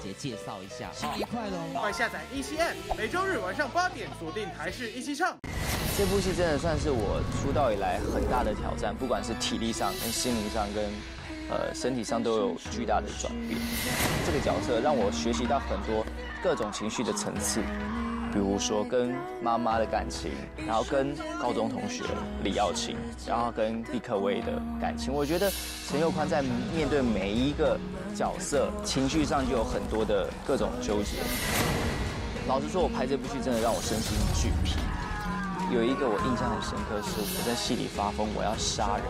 姐介绍一下。新年快乐！快下载17M，每周日晚上8点锁定台视17唱。这部戏真的算是我出道以来很大的挑战，不管是体力上、跟心灵上、跟身体上都有巨大的转变。这个角色让我学习到很多各种情绪的层次，比如说跟妈妈的感情，然后跟高中同学李耀琴，然后跟毕克威的感情。我觉得陈佑宽在面对每一个角色，情绪上就有很多的各种纠结。老实说，我拍这部戏真的让我身心俱疲。有一个我印象很深刻，是我在戏里发疯，我要杀人，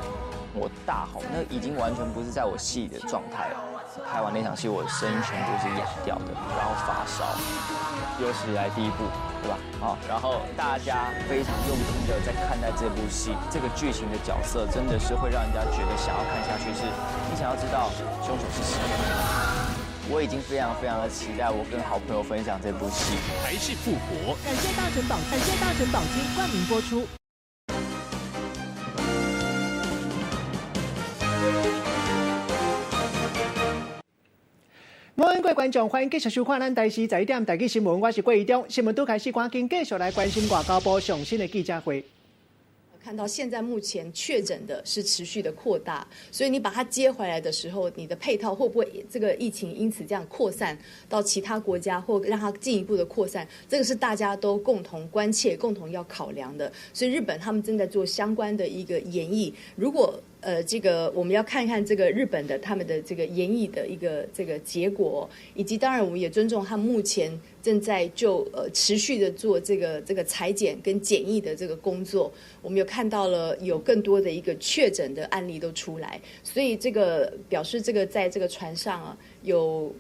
我大吼，那已经完全不是在我戏里的状态了。拍完那场戏，我的声音全部是哑掉的，然后发烧，有史以来第一部，对吧？好，然后大家非常用心的在看待这部戏，这个剧情的角色真的是会让人家觉得想要看下去，是你想要知道凶手是谁。我已经非常的期待我跟好朋友分享这部戏。台视复活，感谢大成宝金冠名播出。各位观众，欢迎继续收看咱台视11点台记新闻，我是郭怡中。新闻都开始，赶紧继续来关心外交部上新的记者会。看到现在目前确诊的是持续的扩大，所以你把它接回来的时候，你的配套会不会这个疫情因此这样扩散到其他国家，或让它进一步的扩散？这个是大家都共同关切、共同要考量的。所以日本他们正在做相关的一个研议，如果这个我们要看看这个日本的他们的这个研议的一个这个结果，以及当然我们也尊重他们目前正在持续的做这个裁剪跟检疫的这个工作。我们有看到了有更多的一个确诊的案例都出来，所以这个表示这个在这个船上啊，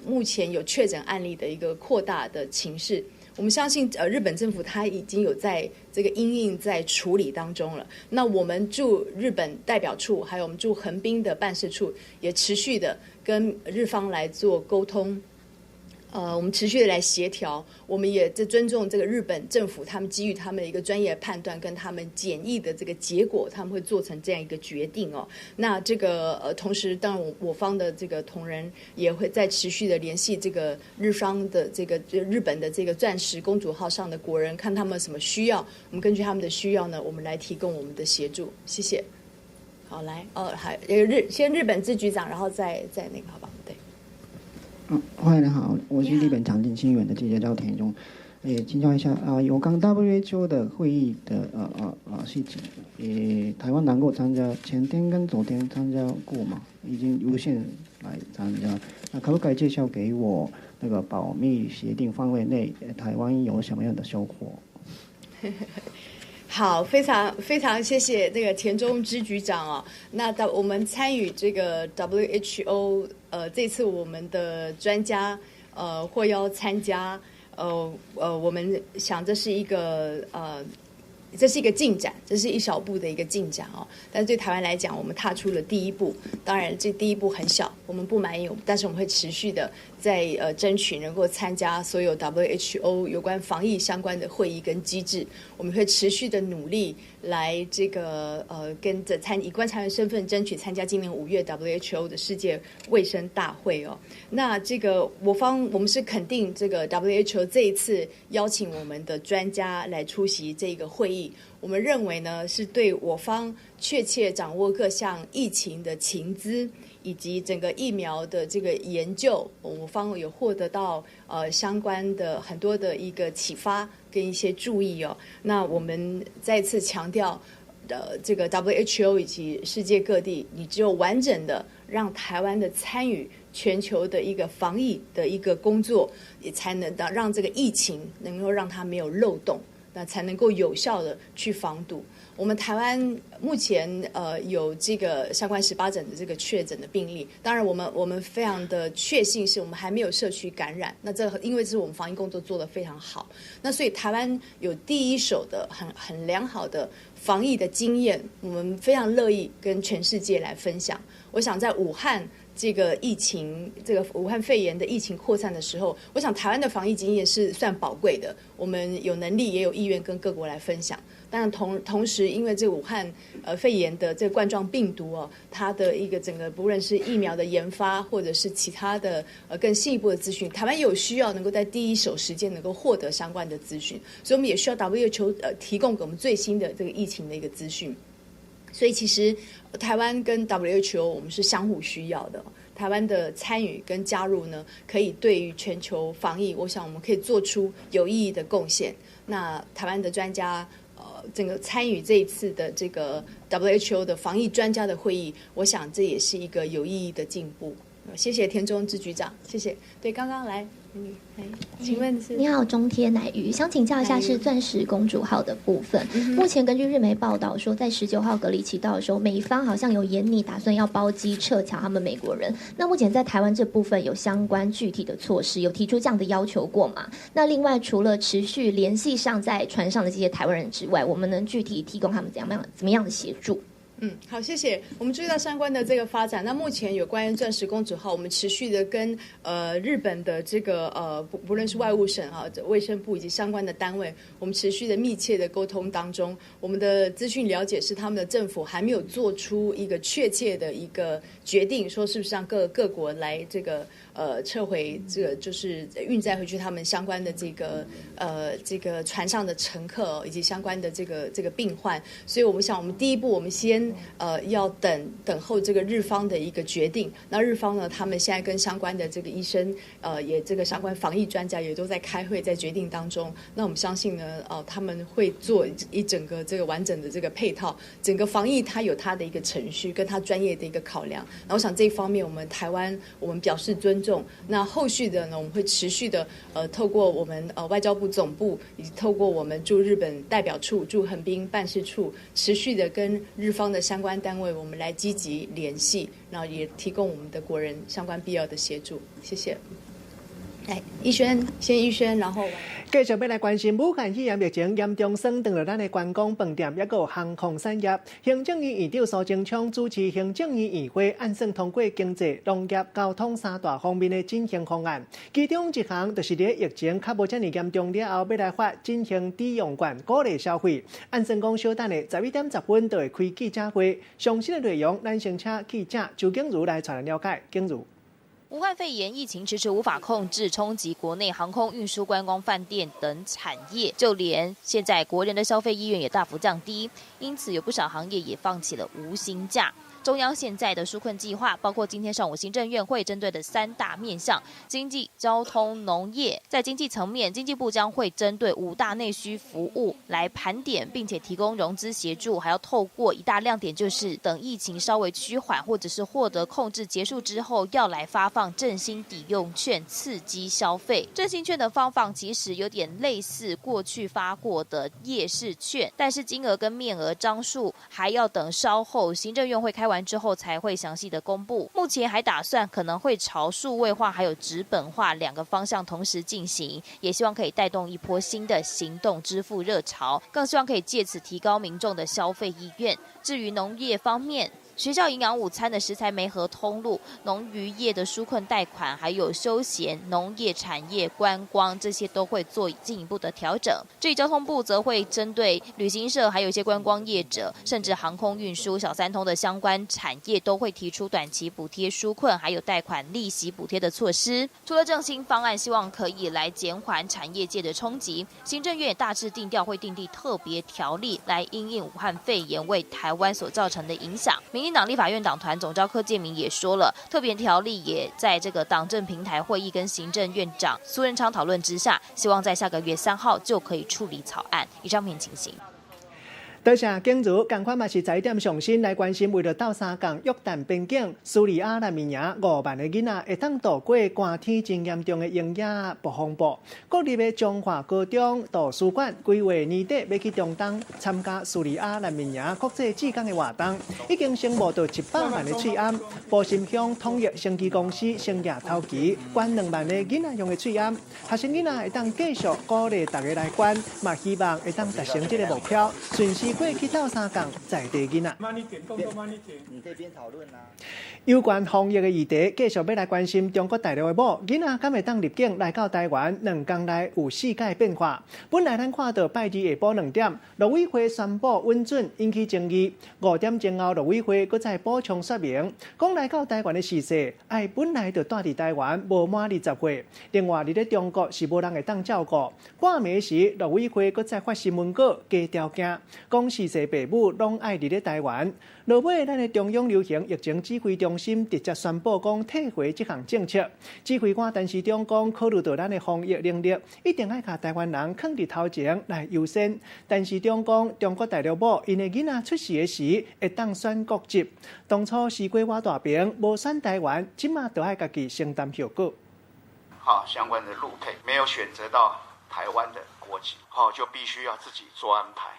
目前有确诊案例的一个扩大的情势。我们相信日本政府它已经有在这个因应在处理当中了。那我们驻日本代表处还有我们驻横滨的办事处也持续的跟日方来做沟通。我们持续的来协调，我们也在尊重这个日本政府，他们基于他们的一个专业判断跟他们检疫的这个结果，他们会做成这样一个决定哦。那这个同时，当然我方的这个同仁也会在持续的联系这个日方的这个日本的这个钻石公主号上的国人，看他们有什么需要，我们根据他们的需要呢，我们来提供我们的协助。谢谢。好，来，先日本支局长，然后再那个，好吧？对。欢迎好，我是日本长进新闻的记者叫田中。请教一下有关 WHO 的会议的事情，台湾能够参加，前天跟昨天参加过嘛？已经优先来参加。那可不可以介绍给我那个保密协定范围内，台湾有什么样的收获？好，非常谢谢这个田中支局长哦。那我们参与这个 WHO， 这次我们的专家获邀参加，我们想这是一个进展，这是一小步的一个进展哦。但是对台湾来讲，我们踏出了第一步。当然，这第一步很小，我们不满意，但是我们会持续的在争取能够参加所有 WHO 有关防疫相关的会议跟机制。我们会持续的努力来这个跟着以观察员身份争取参加今年5月 WHO 的世界卫生大会哦。那这个我们是肯定这个 WHO 这一次邀请我们的专家来出席这个会议。我们认为呢，是对我方确切掌握各项疫情的情资，以及整个疫苗的这个研究，我方有获得到相关的很多的一个启发跟一些注意哦。那我们再次强调，这个 WHO 以及世界各地，你只有完整的让台湾的参与全球的一个防疫的一个工作，也才能让这个疫情能够让它没有漏洞。那才能够有效的去防堵。我们台湾目前有这个相关18疹的这个确诊的病例，当然我们非常的确信是我们还没有社区感染。那因为这是我们防疫工作做得非常好，那所以台湾有第一手的很良好的防疫的经验，我们非常乐意跟全世界来分享。我想在武汉这个疫情，这个武汉肺炎的疫情扩散的时候，我想台湾的防疫经验是算宝贵的，我们有能力也有意愿跟各国来分享。当然同时，因为这个武汉肺炎的这个冠状病毒哦，它的一个整个不论是疫苗的研发，或者是其他的更进一步的资讯，台湾有需要能够在第一手时间能够获得相关的资讯，所以我们也需要 WHO 提供给我们最新的这个疫情的一个资讯。所以其实台湾跟 WHO 我们是相互需要的。台湾的参与跟加入呢，可以对于全球防疫，我想我们可以做出有意义的贡献。那台湾的专家，整个参与这一次的这个 WHO 的防疫专家的会议，我想这也是一个有意义的进步。谢谢田中支局长，谢谢。对，刚刚来。请问是？你好，中天乃瑜，想请教一下是钻石公主号的部分。目前根据日媒报道说，在19号隔离期到的时候，美方好像有研拟打算要包机撤侨他们美国人。那目前在台湾这部分有相关具体的措施，有提出这样的要求过吗？那另外除了持续联系上在船上的这些台湾人之外，我们能具体提供他们怎么样的协助？好，谢谢。我们注意到相关的这个发展。那目前有关于钻石公主号，我们持续的跟日本的这个不论是外务省卫生部以及相关的单位，我们持续的密切的沟通当中。我们的资讯了解是，他们的政府还没有做出一个确切的一个决定，说是不是让各国来这个撤回这个就是运载回去他们相关的这个船上的乘客以及相关的这个病患。所以我们想，我们第一步，我们先要等候这个日方的一个决定。那日方呢，他们现在跟相关的这个医生，也这个相关防疫专家也都在开会，在决定当中。那我们相信呢，他们会做一整个这个完整的这个配套，整个防疫它有它的一个程序，跟它专业的一个考量。那我想这一方面，我们台湾我们表示尊重。那后续的呢，我们会持续的透过我们外交部总部，以及透过我们驻日本代表处、驻横滨办事处，持续的跟日方的相关单位，我们来积极联系，然后也提供我们的国人相关必要的协助。谢谢。来，逸轩，先逸轩，然后继续要来关心武汉肺炎疫情严重损断了咱的观光饭店，也有航空产业。行政院院长苏贞昌主持行政院议会，按算通过经济、农业、交通三大方面的振兴方案。其中一项就是在疫情较无这么严重了后，要来发振兴抵用券，鼓励消费。按算讲，稍等的11:10就会开记者会，详细的内容咱先请记者周景如来带来了解。景如。武汉肺炎疫情迟迟无法控制，冲击国内航空运输、观光、饭店等产业，就连现在国人的消费意愿也大幅降低，因此有不少行业也放弃了无薪假。中央现在的纾困计划，包括今天上午行政院会针对的3大面向：经济、交通、农业。在经济层面，经济部将会针对5大内需服务来盘点，并且提供融资协助，还要透过一大亮点，就是等疫情稍微趋缓或者是获得控制结束之后，要来发放振兴抵用券，刺激消费。振兴券的发放其实有点类似过去发过的夜市券，但是金额跟面额张数还要等稍后行政院会开完之后才会详细的公布。目前还打算可能会朝数位化还有纸本化2个方向同时进行，也希望可以带动一波新的行动支付热潮，更希望可以借此提高民众的消费意愿。至于农业方面，学校营养午餐的食材媒合通路、农渔业的纾困贷款，还有休闲、农业产业、观光，这些都会做进一步的调整。至于交通部，则会针对旅行社，还有一些观光业者，甚至航空运输、小三通的相关产业，都会提出短期补贴纾困，还有贷款利息补贴的措施。除了振兴方案，希望可以来减缓产业界的冲击。行政院也大致定调会订立特别条例，来因应武汉肺炎为台湾所造成的影响。民进党立法院党团总召柯建铭也说了，特别条例也在这个党政平台会议跟行政院长苏贞昌讨论之下，希望在下个月3号就可以处理草案。以上片情形。多谢景如，同款嘛是在点上心来关心，为了斗相共约旦边境，叙利亚难民营5万的囡仔会当度过寒天真严重的营养不风暴。国立的中华高中图书馆规划年底要去中东参加叙利亚难民营国际志工的活动，已经申募到100万的翠庵。埔心乡统一生技公司成业头期捐2万的囡仔用的翠庵，学生囡仔会当继续鼓励大家来捐，嘛希望会当达成这个目标，顺势是过去斗相共在地囡仔。慢一点，动作慢一点。你可以边讨论啊。有关防疫的议题，继续要来关心中国大陆的某囡仔敢会当入境来到台湾，2天内有世界变化。本来咱看到拜二下晡2点，陆委会宣布稳准，引起争议。5点前后，陆委会再补充说明，讲来到台湾的时势，爱本来就住伫台湾无满20岁。另外，伫咧中国是无人会当照顾。半暝时，陆委会再发新闻稿加条件，讲时势父母拢爱伫咧台湾。落尾，咱的中央流行疫情指挥中心直接宣布讲退回这项政策。指挥官陈时中讲，考虑到咱的防疫能力，一定爱甲台湾人放伫头前来优先。陈时中讲，中国大陆某因的囡仔出世的时会当选国籍，当初西瓜挖大饼，无选台湾，即马就爱家己承担后果。好，相关的陆配没有选择到台湾的国籍，就必须要自己做安排。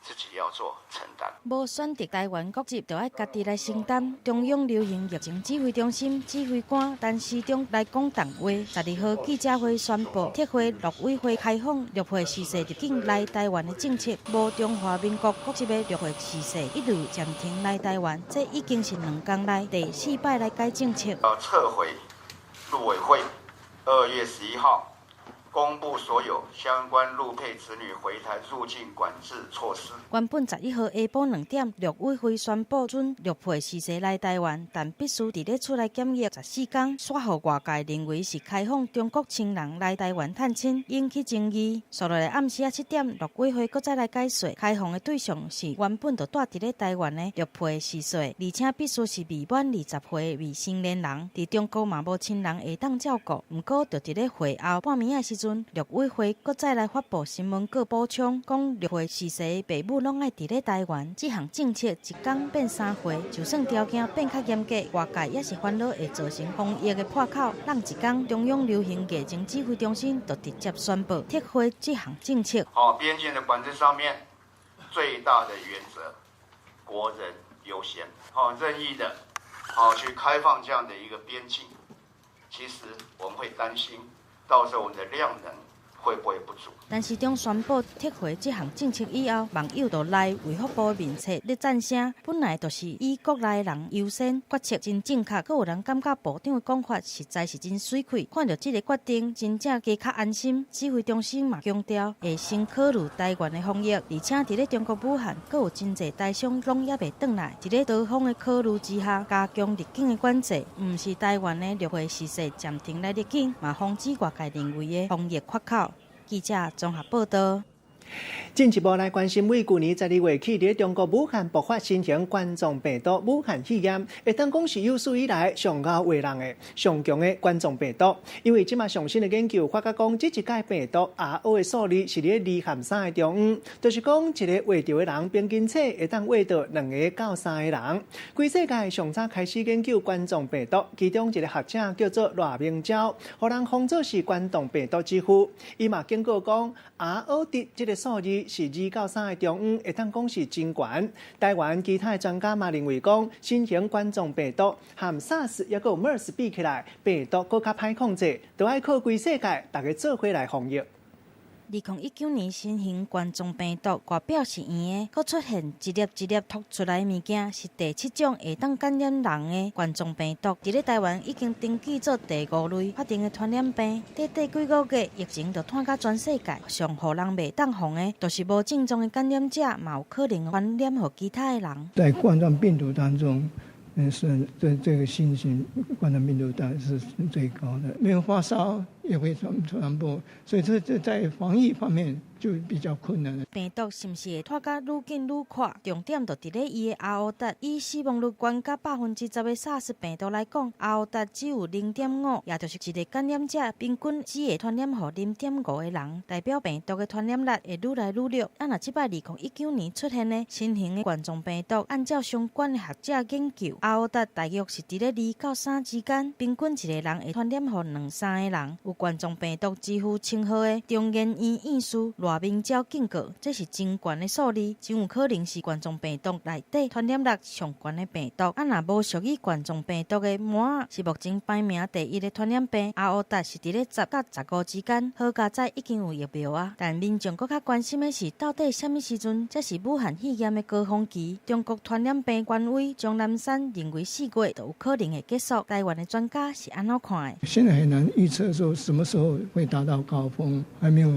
自己要做承担，无选择台湾国籍，就要家己来承担。中央流行疫情指挥中心指挥官陈时中来讲谈话，12号记者会宣布撤回陆委会开放6岁时势入境来台湾的政策，无中华民国国籍的6岁时势一律暂停来台湾。这已经是2天内第4摆来改政策。撤回陆委会2月11号。公布所有相关陆配子女回台入境管制措施。原本11号下晡2点，陆委会宣布准6岁时势来台湾，但必须伫咧出来检疫14天，煞互外界认为是开放中国亲人来台湾探亲，引起争议。续落来暗时7点，陆委会再来解说，开放的对象是原本就住伫咧台湾的6岁时岁，而且必须是未满20岁未成年人，伫中国嘛无亲人会当照顾。不过，就伫咧会后半暝时阵，陆委会再来发布新闻稿补充，讲6岁时势父母拢爱伫咧台湾。这项政策一天变3岁，就算条件变较严格，外界也是烦恼会造成防疫的破口。让一天，中央流行疫情指挥中心就直接宣布撤回这项政策。边境的管制上面最大的原则，国人优先。任意的去开放这样的一个边境，其实我们会担心。到时候我们的量能会不会不足？陈时中宣布撤回这项政策以后，网友就来卫福部面册咧赞声。本来就是以国内人优先，决策真正确。阁有人感觉部长的讲法实在是真水气。看到这个决定，真正加较安心。指挥中心嘛强调，会先考虑台湾的防疫，而且伫咧中国武汉，阁有真侪台商拢也未转来。伫咧多方的考虑之下，加强入境的管制，唔是台湾的6岁时势暂停来入境，嘛防止外界认为的防疫缺口。记者综合报道。进一步来关心，为去年12月起，伫中国武汉爆发新型冠状病毒武汉肺炎，会当讲是有史以来上高危人的、上强的冠状病毒。因为即马上新的研究发觉讲，这一届病毒 RO 的数字是伫2和3的中央，就是讲一个活着的人平均测会当活到2个到3个人。全世界上早开始研究冠状病毒，其中一个学者叫做赖明昭，互人封做是冠状病毒之父。伊嘛警告讲 ，RO 的这个数字是2到3的中央，会当讲是真悬。台湾其他的专家嘛认为讲，新型冠状病毒和 SARS 也有 MERS 比起来，病毒更较歹控制，就要靠全世界大家做伙来防疫。2019年新型冠状病毒外表是圆的，佫出现一粒一粒凸出来的物件，是第7种会当感染人的冠状病毒。伫咧台湾已经登记做第5类法定的传染病。短短几个月，疫情就拖到全世界，上互人袂当防的，就是无症状的感染者，嘛有可能传染给其他的人。在冠状病毒当中，是这个新型冠状病毒当然是最高的，没有发烧也会传播，所以这在防疫方面就比较困难了。病毒是不是会拖到愈紧愈快？重点就伫咧伊的 RO 值，以死亡率高甲10%的 SARS 病毒来讲 ，RO 值只有0.5，也就是一个感染者平均只会传染给0.5个人，代表病毒的传染力会愈来愈弱。若即摆2019年出现的新型的冠状病毒，按照相关的学者研究 ，RO 值大约是伫咧2到3之间，平均一个人会传染给2、3个人。有有冠状病毒几乎称号的中研院院士赖明昭警告，这是真悬的数字，真有可能是冠状病毒内底传染力上悬的病毒。若无属于冠状病毒的麻疹，是目前排名第一的传染病。阿乌达是伫咧10到15之间，好佳在已经有疫苗啊。但民众更较关心的是，到底什么时阵才是武汉肺炎的高峰期？中国传染病权威钟南山认为4月都有可能会结束。台湾的专家是安怎看的？现在很难预测说什么时候会达到高峰，还没有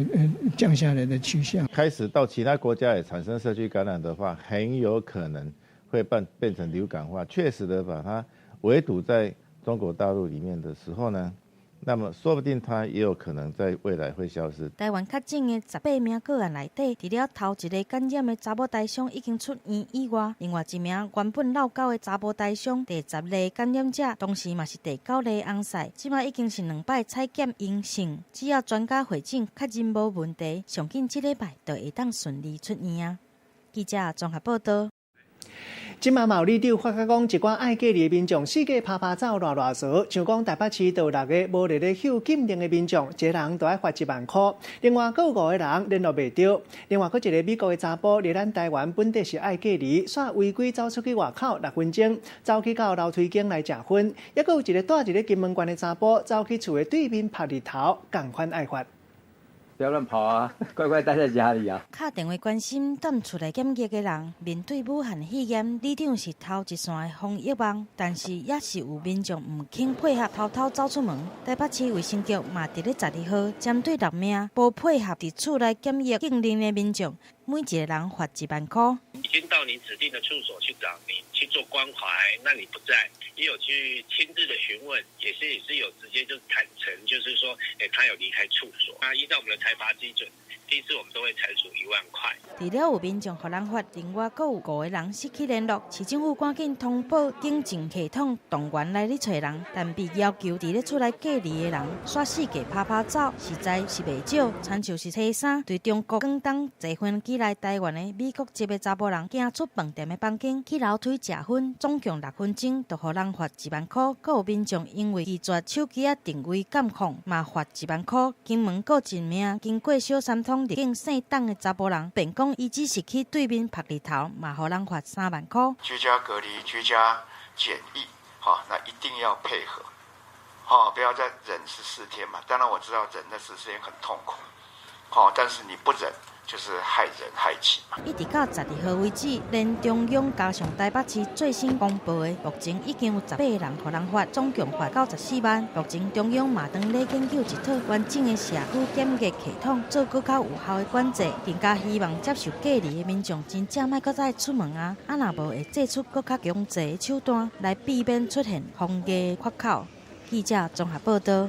降下来的趋向。开始到其他国家也产生社区感染的话，很有可能会变成流感化。确实的把它围堵在中国大陆里面的时候呢，那么说不定它也有可能在未来会消失。台湾确诊的18名个案内底，除了头一个感染的查某台商已经出院以外，另外一名原本落高的查甫台商第10例感染者，同时嘛是第9例翁婿，即马已经是2摆采检阴性，只要专家会诊确认无问题，上紧这礼拜就会当顺利出院啊。记者综合报道。今嘛毛立长发觉讲，一寡爱隔离的民众四界拍拍走，乱踅，像讲台北市就有6个无立咧休禁令的民众，一个人都要罚1万块。另外，还有5个人联络袂到。另外，还一个美国的查甫伫咱台湾本地是爱隔离，煞违规走出去外口6分钟，走去到楼梯间来食薰。还有一个住一个金门县的查甫，走去厝的对面拍日头，同款爱罚。不要乱跑啊，乖乖待在家里啊！打电话关心踮厝内检疫的人，面对武汉肺炎，里长是头一线的防疫网，但是也是有民众唔肯配合，偷偷走出门。台北市卫生局嘛，伫咧12号针对6名无配合伫厝内检疫禁令的民众，每一个人罚1万块。已经到你指定的处所去找你去做关怀，那你不在，也有去亲自的询问，也是有直接就坦诚，就是说，他有离开处所。那依照我们的裁罚基准，第一次我们都会裁处1万块。除了有民众互人罚，另外还有5个人失去联络，市政府赶紧通报警政系统动员来咧找人，但被要求伫咧厝内隔离的人，煞4界拍拍走，实在是袂少。亲像是初三对中国广东坐飞机来台湾的美国籍的查甫人，行出饭店的房间去楼梯食薰，总共6分钟，就互人罚1万块。还有民众因为拒绝手机定位监控，嘛罚1万块。金门还一名经过小三通入境姓邓的查甫人，辩讲伊只是去对面拍日头，嘛互人罚3万块。居家隔离、居家检疫，那一定要配合，不要再忍14天嘛。当然我知道忍那14天很痛苦，但是你不忍。就是害人害己嘛。一直到12号为止，连中央加上台北市最新公布的，目前已经有18人互人罚，总共罚94万。目前中央嘛当咧研究一套完整的社区检疫系统，做更较有效的管制，更加希望接受隔离的民众真正莫搁再出门啊！若无会祭出更较强制的手段，来避免出现防疫缺口。记者综合报道。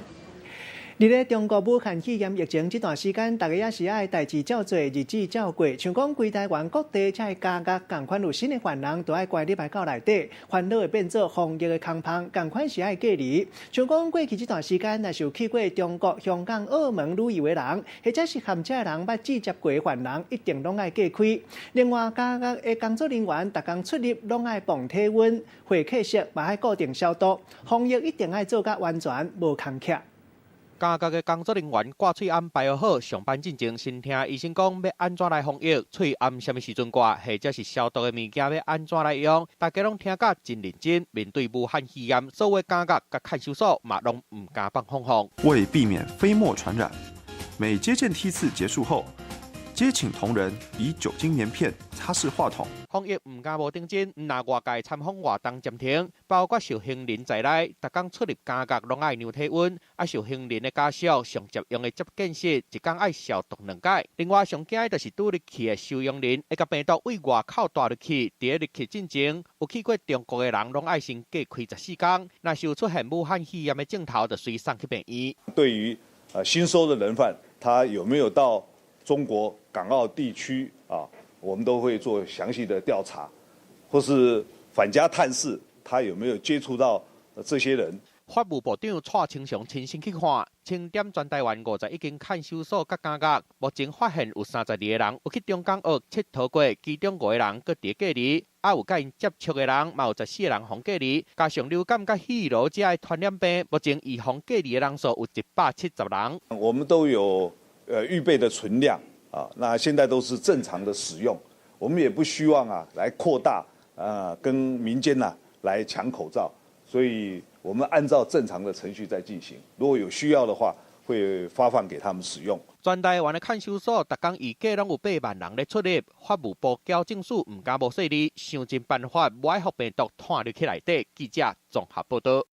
伫咧中国武汉肺炎疫情这段时间，大家也是爱代志照做，日子照过。像讲规台湾各地才会加压，共款有新的患人，都爱关礼拜到内底，烦恼会变做防疫的空棚，共款是爱隔离。像讲过去这段时间，若是有去过中国、香港、澳门旅游的人，或者是含这人捌直接过的患人，一定拢爱隔开。另外，加压的工作人员，逐工出入拢爱磅体温、会客室嘛爱固定消毒，防疫一定爱做甲完全，无空隙。加压的工作人员挂喙暗摆好，上班进前先听医生讲要安怎来防疫，喙暗什么时阵挂，或者是消毒的物件要安怎来用，大家拢听甲真认真。面对武汉肺炎，所有加压甲看守所嘛拢唔敢放风风。为避免飞沫传染，每接见梯次结束后，皆请同仁以酒精棉片擦拭话筒。防疫唔敢无定真，那外界参访活动暂停，包括受刑人在内，逐工出入加压拢爱量体温，受刑人的家属上接用的接见室，一工爱消毒2届。另外上惊的就是拄入去的收容人，会甲病毒为外口带入去，伫入去进前，有去过中国的人拢爱先隔开14天，若是有出现武汉肺炎的症头，就随送去病院。对于新收的人犯，他有没有到中国港澳地区我们都会做详细的调查，或是返家探视，他有没有接触到这些人。法务部长蔡清祥亲身去看，清点全台湾51间看守所甲加压，目前发现有32个人有去中港澳佚佗过，其中5个人搁伫隔离。啊有甲因接触的人，嘛有14个人防隔离，加上流感甲肺痨这些传染病，目前已防隔离的人数有170人。我们都有预备的存量啊，那现在都是正常的使用，我们也不希望来扩大跟民间来抢口罩，所以我们按照正常的程序在进行，如果有需要的话，会发放给他们使用。全台湾的看守所，逐工预计拢有8万人咧出入。法务部矫正署唔敢无细哩，想尽办法不爱互病毒拖入去内底。记者综合报道。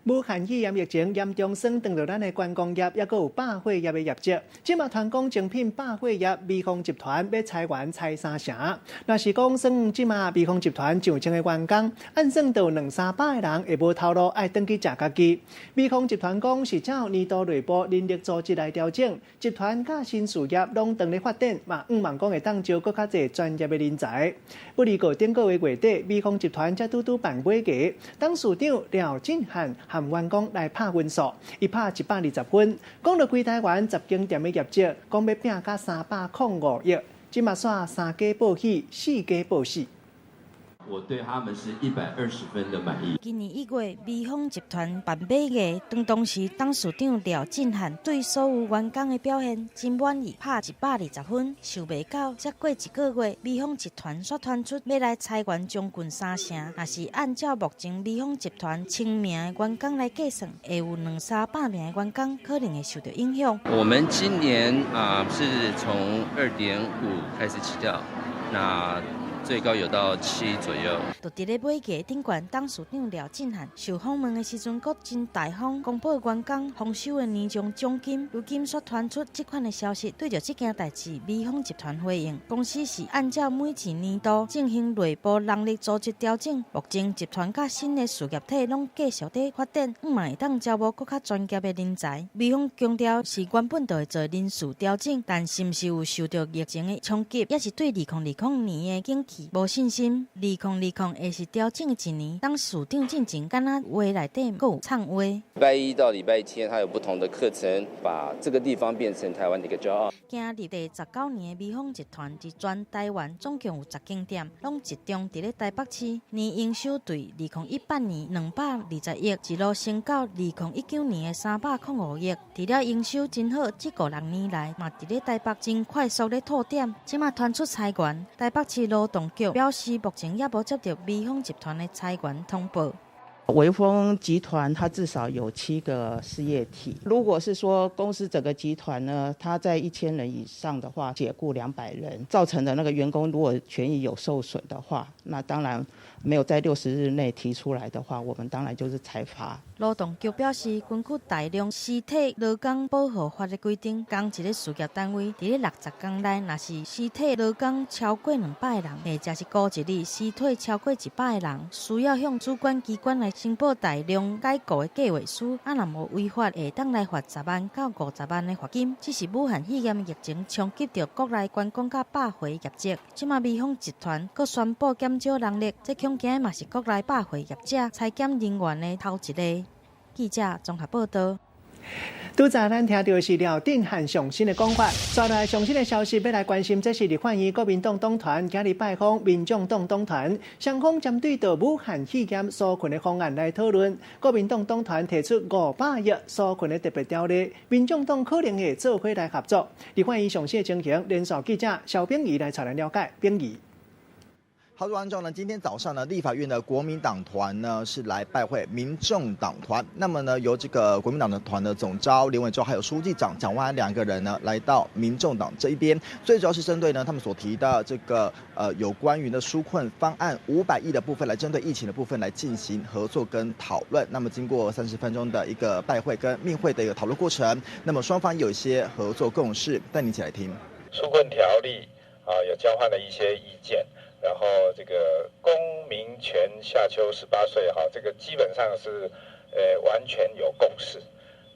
武汉肺炎疫情严重损断到咱的观光业，也有百货业的业绩。即马团讲精品百货业美丰集团要裁员裁3成，若是讲算即马美丰集团上前的员工，按算到200-300个人，会无透露爱转去食家己。美丰集团讲是照年度内部人力组织来调整，集团甲新事业拢当咧发展，嘛希望讲会当招更较侪专业的人才。不离个顶个月月底，美丰集团才拄办尾牙，董事长廖振汉含员工来拍分数，伊拍120分，讲到规台湾10间店的业绩，讲要拼到305亿，即马煞3家报喜，4家报喜。我对他们是120分的满意。今年1月，美丰集团办尾牙，当时董事长廖振汉对所有员工的表现真满意，拍120分。想袂到，才过1个月，美丰集团却传出要来裁员将近3成。若是按照目前美丰集团1000名的员工来计算，会有200-300名的员工可能会受到影响。我们今年是从2.5开始起跳，那最高有到7左右。就伫咧尾牙顶悬，董事长廖振汉受访问的时阵，阁真大方公布员工丰收的年终奖金。如今所传出这款的消息，对着这件代志，美丰集团回应，公司是按照每一年度进行内部人力组织调整。目前集团甲新的事业体拢继续在发展，嘛会当招募更较专业的人才。美丰强调是原本就会做人事调整，但是不是有受到疫情的冲击，也是对2020年的景气无信心。2020也是调整一年，当市长进前，敢若话内底阁有唱话。礼拜1到礼拜天，它有不同的课程，把这个地方变成台湾的一个骄傲。今日第19年的美丰集团伫全台湾总共有10间店，拢集中伫咧台北市。年营收对2018年220亿，一路升到2019年的305亿。除了营收真好，这5-6年来嘛伫咧台北真快速咧拓点。即马传出裁员，台北市劳动局表示，目前也无接到美丰集团的裁员通报。微风集团它至少有7个事业体，如果是说公司整个集团呢，它在1000人以上的话，解雇200人，造成的那个员工如果权益有受损的话，那当然没有在60日内提出来的话，我们当然就是裁罚。劳动局表示，根据大量尸体劳工保护法的规定，讲一个事业单位伫咧60天内，若是尸体劳工超过200个人，或者是过一日尸体超过100个人，需要向主管机关来申报大量解雇的计划书。若无违法，会当来罚10万到50万的罚金。只是武汉肺炎疫情冲击到国内观光甲百货业绩，即马美丰集团阁宣布减少人力，这恐惊嘛是国内百货业者裁减人员的头一个。记者综合报道。拄早咱听到是廖振汉上新的讲法，接来上新的消息要来关心，这是立法院国民党党团今日拜访民众党党团，双方针对到武汉肺炎纾困的方案来讨论。国民党党团提出500亿纾困的特别条例，民众党可能会做伙来合作。立法院上新的情形，连续记者肖炳仪来带咱了解。炳仪。好，按照呢，今天早上呢，立法院的国民党团呢是来拜会民众党团。那么呢，由这个国民党的团的总召连委洲还有书记长蒋万安2个人呢，来到民众党这一边，最主要是针对呢他们所提的这个有关于的纾困方案500亿的部分，来针对疫情的部分来进行合作跟讨论。那么经过30分钟的一个拜会跟密会的一个讨论过程，那么双方有一些合作共识，带你一起来听。纾困条例有交换了一些意见。然后这个公民权下修18岁这个基本上是完全有共识。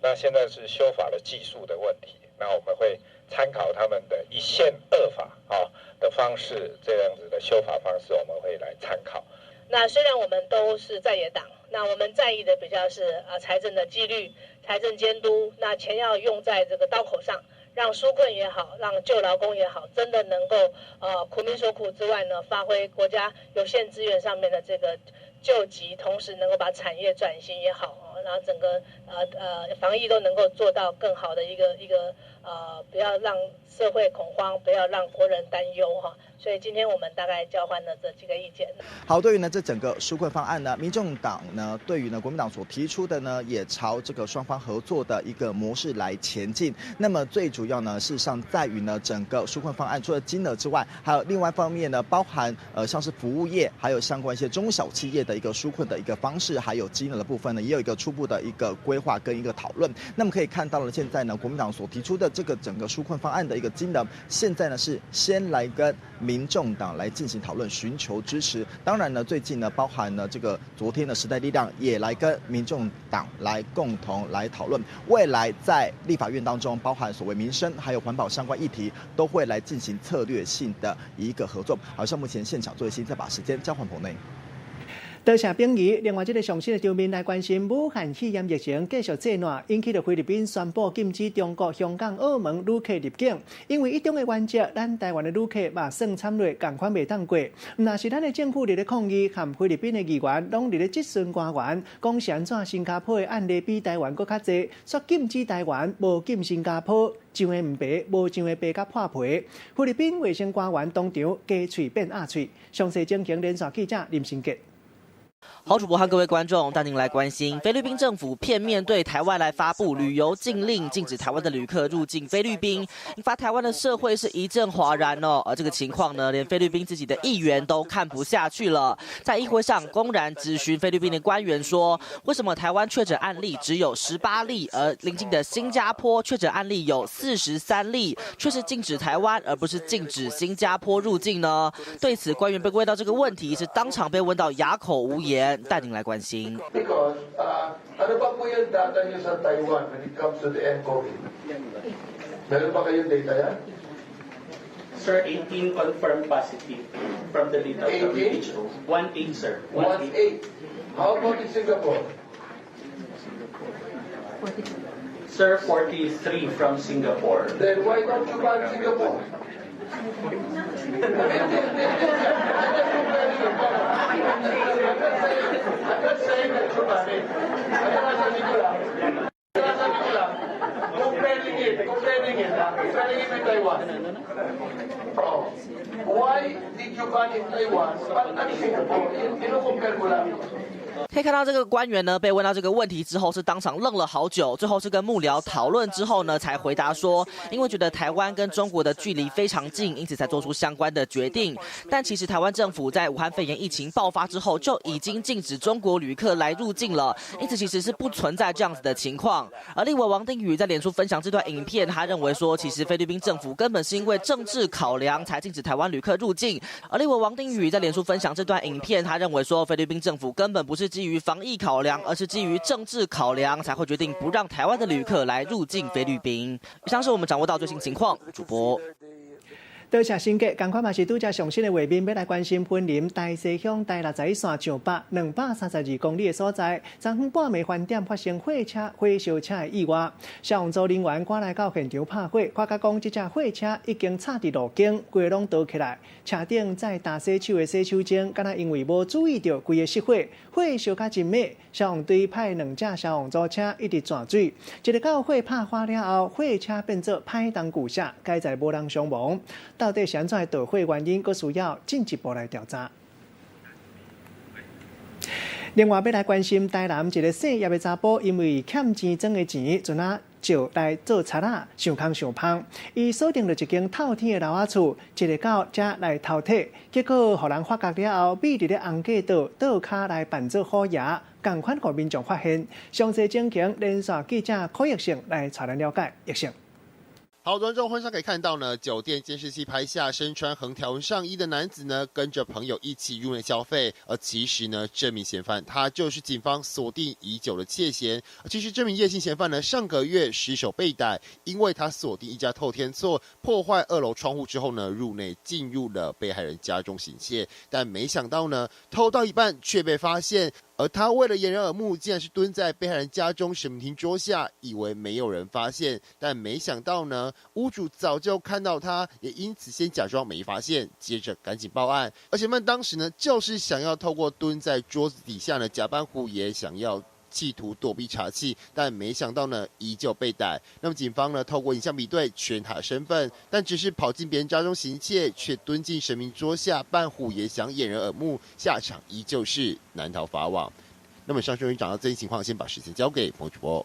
那现在是修法的技术的问题，那我们会参考他们的1宪2法的方式，这样子的修法方式我们会来参考。那虽然我们都是在野党，那我们在意的比较是财政的纪律、财政监督，那钱要用在这个刀口上，让纾困也好，让救劳工也好，真的能够苦民所苦之外呢，发挥国家有限资源上面的这个救急，同时能够把产业转型也好，然后整个防疫都能够做到更好的一个不要让社会恐慌，不要让国人担忧哈。所以今天我们大概交换了这几个意见。好，对于呢这整个纾困方案呢，民众党呢对于呢国民党所提出的呢，也朝这个双方合作的一个模式来前进。那么最主要呢，事实上在于呢整个纾困方案除了金额之外，还有另外一方面呢，包含像是服务业，还有相关一些中小企业的一个纾困的一个方式，还有金额的部分呢，也有一个初步的一个规划跟一个讨论。那么可以看到了，现在呢国民党所提出的这个整个纾困方案的一个金额，现在呢是先来跟民众党来进行讨论，寻求支持。当然呢，最近呢，包含呢这个昨天的时代力量也来跟民众党来共同来讨论，未来在立法院当中，包含所谓民生还有环保相关议题，都会来进行策略性的一个合作。好，像目前现场最新，再把时间交还棚内。多谢评议。另外，一个上新的场面来关心武汉肺炎疫情继续扩大，引起了菲律宾宣布禁止中国香港、澳门旅客入境，因为一中的原则，咱台湾的旅客嘛算参类，同款袂当过。那是咱的政府伫咧抗议，和菲律宾的议员拢伫咧质询官员，讲是安怎新加坡的案例比台湾搁较济，说禁止台湾，无禁新加坡。上的唔白，无上的白甲破皮。菲律宾卫生官员当场鸡喙变鸭喙。详细情形，连线记者林新杰。好，主播和各位观众，带您来关心菲律宾政府片面对台湾来发布旅游禁令，禁止台湾的旅客入境菲律宾，引发台湾的社会是一阵哗然哦。而这个情况呢，连菲律宾自己的议员都看不下去了，在议会上公然质询菲律宾的官员说，为什么台湾确诊案例只有18例，而邻近的新加坡确诊案例有43例，却是禁止台湾而不是禁止新加坡入境呢？对此，官员被问到这个问题，是当场被问到哑口无言。带您来关心。Because ano ba po yung data niyo sa Taiwan when it comes to the nCoV? Meron ba kayong data yan? Sir, 18 confirmed positive from the data of WHO. 18, sir. 18. How about in Singapore? Sir, 43 from Singapore. Then why don't you ban Singapore? I'm not saying that you ban it. Complaining it in Taiwan. Oh. Why did you ban in Taiwan but not Singapore? Ino-compare ko lang. 可以看到这个官员呢被问到这个问题之后是当场愣了好久，最后是跟幕僚讨论之后呢才回答说，因为觉得台湾跟中国的距离非常近，因此才做出相关的决定。但其实台湾政府在武汉肺炎疫情爆发之后就已经禁止中国旅客来入境了，因此其实是不存在这样子的情况。而立委王定宇在脸书分享这段影片，他认为说，其实菲律宾政府根本是因为政治考量才禁止台湾旅客入境。而立委王定宇在脸书分享这段影片，他认为说，菲律宾政府根本不是基于防疫考量，而是基于政治考量才会决定不让台湾的旅客来入境菲律宾。以上是我们掌握到最新情况，主播。多谢新杰，同款嘛是拄则上新的画面，要来关心云林大西乡大60线上北232公里的所在，昨昏半暝饭店发生火烧车的意外，消防组人员赶来到现场拍火，看甲讲这架火车已经插伫路径，规拢倒起来，车顶在大洗手的洗手间，敢若因为无注意到规个熄火，火烧甲真猛，消防队派2架消防组车一直转水，一直到火拍花了后，火车变作歹当故下，该在无人伤亡。到底是安怎导火原因，佫需要进一步来调查。另外，要来关心台南一个姓叶的查甫，因为欠钱庄的钱，阵啊就来做贼仔，上空上芳。伊锁定了一间透天的楼仔厝，一日到遮来偷窃，结果互人发觉了后，秘伫咧红架道倒骹来扮做虎爷，同款互民众发现。详细情形，连线记者柯奕胜来查咱了解。奕胜。好，观众婚纱可以看到呢，酒店监视器拍下身穿横条纹上衣的男子呢，跟着朋友一起入内消费。而其实呢，这名嫌犯他就是警方锁定已久的窃嫌。其实这名叶姓嫌犯呢，上个月失手被逮，因为他锁定一家透天厝，破坏2楼窗户之后呢，入内进入了被害人家中行窃。但没想到呢，偷到一半却被发现，而他为了掩人耳目，竟然是蹲在被害人家中神明厅桌下，以为没有人发现，但没想到呢，屋主早就看到他，也因此先假装没发现，接着赶紧报案。而且们当时呢，就是想要透过蹲在桌子底下呢，假扮虎爷，想要企图躲避查缉，但没想到呢，依旧被逮。那么警方呢，透过影像比对确认他的身份，但只是跑进别人家中行窃，却蹲进神明桌下扮虎爷，想掩人耳目，下场依旧是难逃法网。那么上述人讲到最新情况，先把时间交给彭主播。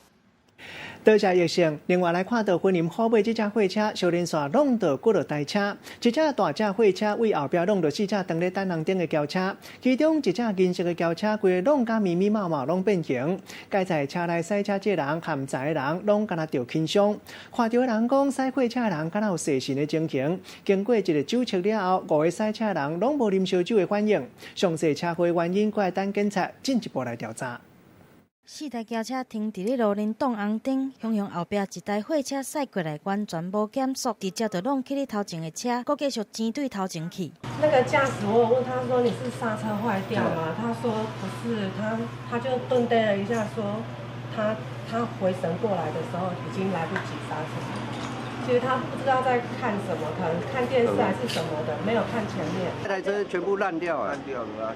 多谢疫情，另外来看到婚姻后尾这架货车小连续弄到几落台车，一架大架货车为后壁弄到4架等咧单人顶的轿车，其中一架银色的轿车规弄甲密密麻麻拢变形。该在车内驶车这人含载的人拢敢若着轻伤，看到的人讲驶货车的人敢若有失神的情形。经过一个酒测了后，5个驶车的人拢无啉烧酒的反应。详细车祸原因，还要等警察进一步来调查。4台轿车停伫咧路林挡红顶，向后壁一台货车驶过来，完全无减速，直接就弄去你头前的车，佫继续前对头前去。那个驾驶，我有问他说你是刹车坏掉吗？他说不是，他就顿呆了一下，说他回神过来的时候已经来不及刹车。其实他不知道在看什么，可能看电视还是什么的，没有看前面。这台车全部烂掉了，烂掉了，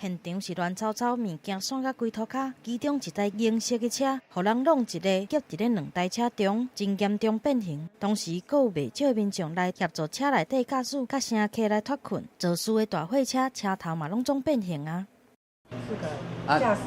现场是乱糟糟，物件散到规涂骹，其中一台银色的车，互人弄一个夹伫咧2台车中，真严重变形。同时，阁有袂少民众来协助车内底驾驶甲乘客来脱困。肇事的大货车车头嘛拢总变形啊。4个驾驶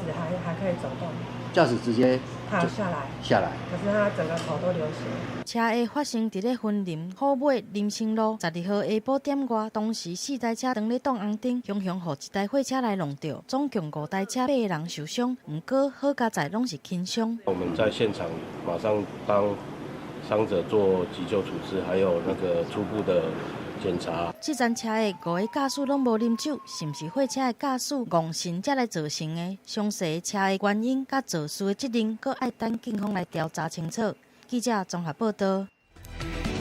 还可以走动。驾驶直接他下来，可是他整个头都流血。车祸发生伫咧云林虎尾林清路12号下晡点外，当时4台车当咧挡红灯，互一台货车来弄到，总共5台车8个人受伤，不过好佳在拢是轻伤。我们在现场马上帮伤者做急救处置，还有那个初步的检查。这站车的5个驾驶拢无啉酒，是毋是货车的驾驶误信才来造成的？详细车的原因甲肇事的责任，阁爱等警方来调查清楚。记者综合报道。